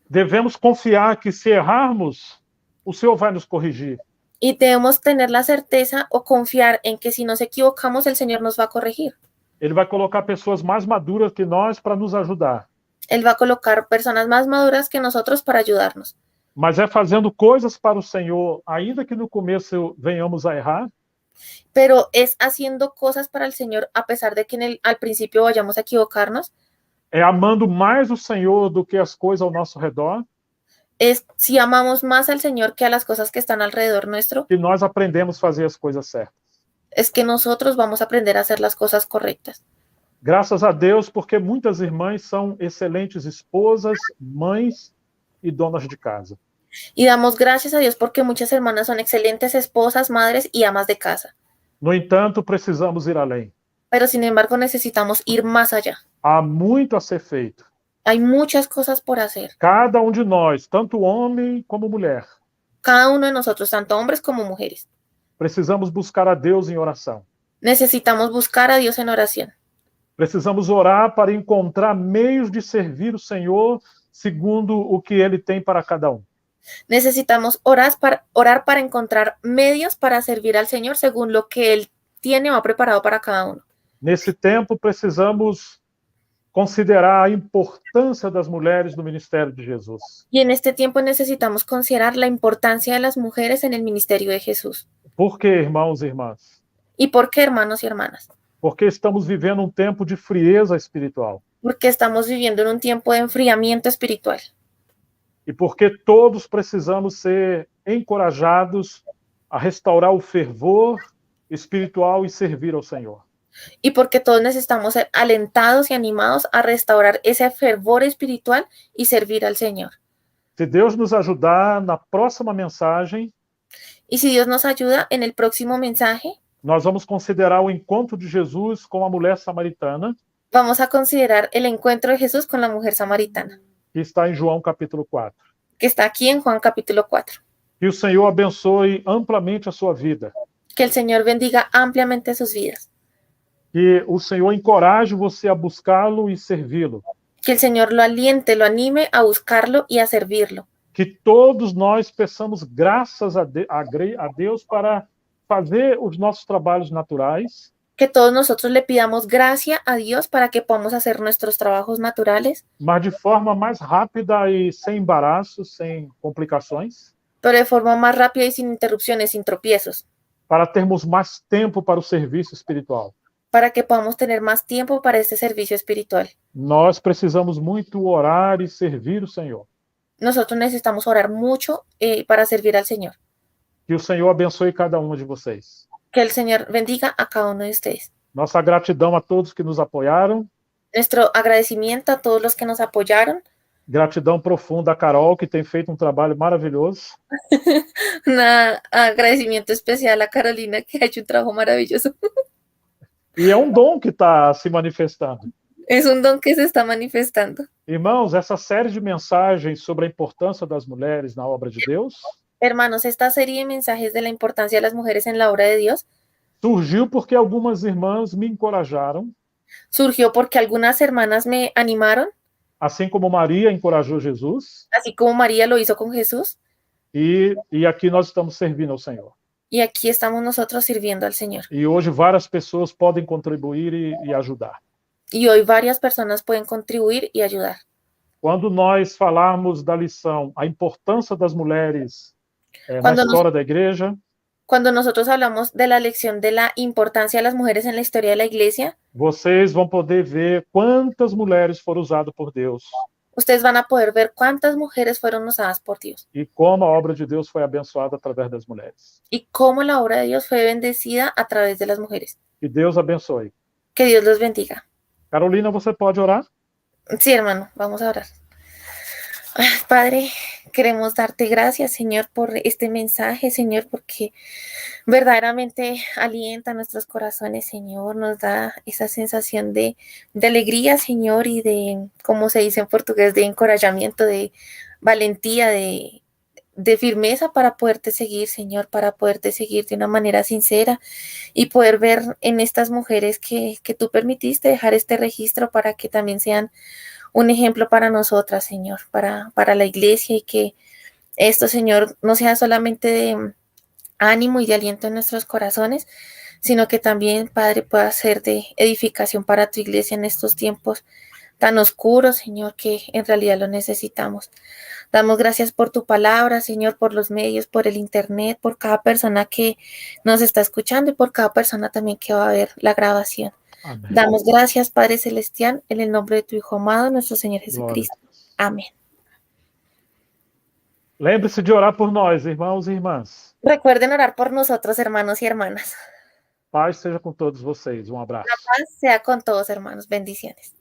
Devemos confiar que se errarmos, o Senhor vai nos corrigir. Y debemos tener la certeza o confiar en que si nos equivocamos, el Señor nos va a corregir. Ele vai colocar pessoas mais maduras que nós para nos ajudar. Él va a colocar personas más maduras que nosotros para ayudarnos. Mas é fazendo coisas para o Senhor, ainda que no começo venhamos a errar, Pero es haciendo cosas para el Señor a pesar de que al principio vayamos a equivocarnos. é amando mais o Senhor do que as coisas ao nosso redor, Es si amamos más al Señor que a las cosas que están alrededor nuestro, que nós aprendemos a fazer as coisas certas. es que nosotros vamos a aprender a hacer las cosas correctas. Graças a Deus, porque muitas irmãs são excelentes esposas, mães e donas de casa. Y damos gracias a Dios porque muchas hermanas son excelentes esposas, madres y amas de casa. No entanto, precisamos ir além. Pero sin embargo necesitamos ir más allá. Há muito a ser feito. Hay muchas cosas por hacer. Cada um de nós, tanto homem como mulher, Cada uno de nosotros, tanto hombres como mujeres, precisamos buscar a Deus em oração. necesitamos buscar a Dios en oración. Precisamos orar para encontrar meios de servir o Senhor segundo o que Ele tem para cada um. Necesitamos orar para encontrar medios para servir al Señor según lo que Él tiene o ha preparado para cada uno. Nesse tempo, precisamos considerar a importância das mulheres no ministério de Jesus. Y en este tiempo necesitamos considerar la importancia de las mujeres en el ministerio de Jesús. Por quê, irmãos e irmãs? ¿Y por qué, hermanos y hermanas? Porque estamos vivendo um tempo de frieza espiritual. Porque estamos viviendo en un tiempo de enfriamiento espiritual. E porque todos precisamos ser encorajados a restaurar o fervor espiritual e servir ao Senhor. Y porque todos necesitamos ser alentados y animados a restaurar ese fervor espiritual y servir al Señor. Se Deus nos ajudar na próxima mensagem, Y si Dios nos ayuda en el próximo mensaje, nós vamos considerar o encontro de Jesus com a mulher samaritana, vamos a considerar el encuentro de Jesús con la mujer samaritana, que está em João capítulo 4. que está aquí en Juan capítulo 4. Que o Senhor abençoe amplamente a sua vida. Que el Señor bendiga ampliamente sus vidas. Que o Senhor encoraje você a buscá-lo e servi-lo. Que el Señor lo aliente, lo anime a buscarlo y a servirlo. Que todos nós peçamos graças a Deus para fazer os nossos trabalhos naturais. Que todos nosotros le pidamos gracia a Dios para que podamos hacer nuestros trabajos naturales, Mas de forma mais rápida e sem embaraços, sem complicações, pero de forma más rápida y sin interrupciones, sin tropiezos, para termos mais tempo para o serviço espiritual. para que podamos tener más tiempo para este servicio espiritual. Nós precisamos muito orar e servir o Senhor. Nosotros necesitamos orar mucho para servir al Señor. Que o Senhor abençoe cada uma de vocês. Que el Señor bendiga a cada uno de ustedes. Nossa gratidão a todos que nos apoiaram. Nuestro agradecimiento a todos los que nos apoyaron. Gratidão profunda a Carol, que tem feito um trabalho maravilhoso. Un agradecimiento especial a Carolina, que ha hecho un trabajo maravilloso. E é um dom que está se manifestando. Es un don que se está manifestando. Irmãos, essa série de mensagens sobre a importância das mulheres na obra de Deus Hermanos, esta serie de mensajes de la importancia de las mujeres en la obra de Dios surgiu porque algumas irmãs me encorajaram, surgió porque algunas hermanas me animaron, assim como Maria encorajou Jesus, así como María lo hizo con Jesús, e aqui nós estamos servindo ao Senhor. y aquí estamos nosotros sirviendo al Señor. E hoje várias pessoas podem contribuir e ajudar. Y hoy varias personas pueden contribuir y ayudar. Quando nós falarmos da lição, a importância das mulheres na Quando história da igreja, Cuando nosotros hablamos de la lección de la importancia de las mujeres en la historia de la iglesia, vocês vão poder ver quantas mulheres foram usadas por Deus ustedes van a poder ver cuántas mujeres fueron usadas por Dios e como a obra de Deus foi abençoada através das mulheres. y cómo la obra de Dios fue bendecida a través de las mujeres. Que Deus abençoe. Que Dios los bendiga. Carolina, você pode orar? Sí, hermano, vamos a orar. Ay, Padre, queremos darte gracias, Señor, por este mensaje, Señor, porque verdaderamente alienta nuestros corazones, Señor, nos da esa sensación de alegría, Señor, y de, como se dice en portugués, de encorajamiento, de valentía, de firmeza para poderte seguir, Señor, para poderte seguir de una manera sincera y poder ver en estas mujeres que tú permitiste dejar este registro para que también sean un ejemplo para nosotras, Señor, para la iglesia, y que esto, Señor, no sea solamente de ánimo y de aliento en nuestros corazones, sino que también, Padre, pueda ser de edificación para tu iglesia en estos tiempos tan oscuros, Señor, que en realidad lo necesitamos. Damos gracias por tu palabra, Señor, por los medios, por el internet, por cada persona que nos está escuchando y por cada persona también que va a ver la grabación. Amém. Damos gracias, Padre Celestial, en el nombre de tu Hijo amado, nuestro Señor Jesucristo. Amén. Lembre-se de orar por nós, irmãos e irmãs. Recuerden orar por nosotros, hermanos y hermanas. Paz seja com todos vocês. Um abraço. La paz sea con todos, hermanos. Bendiciones.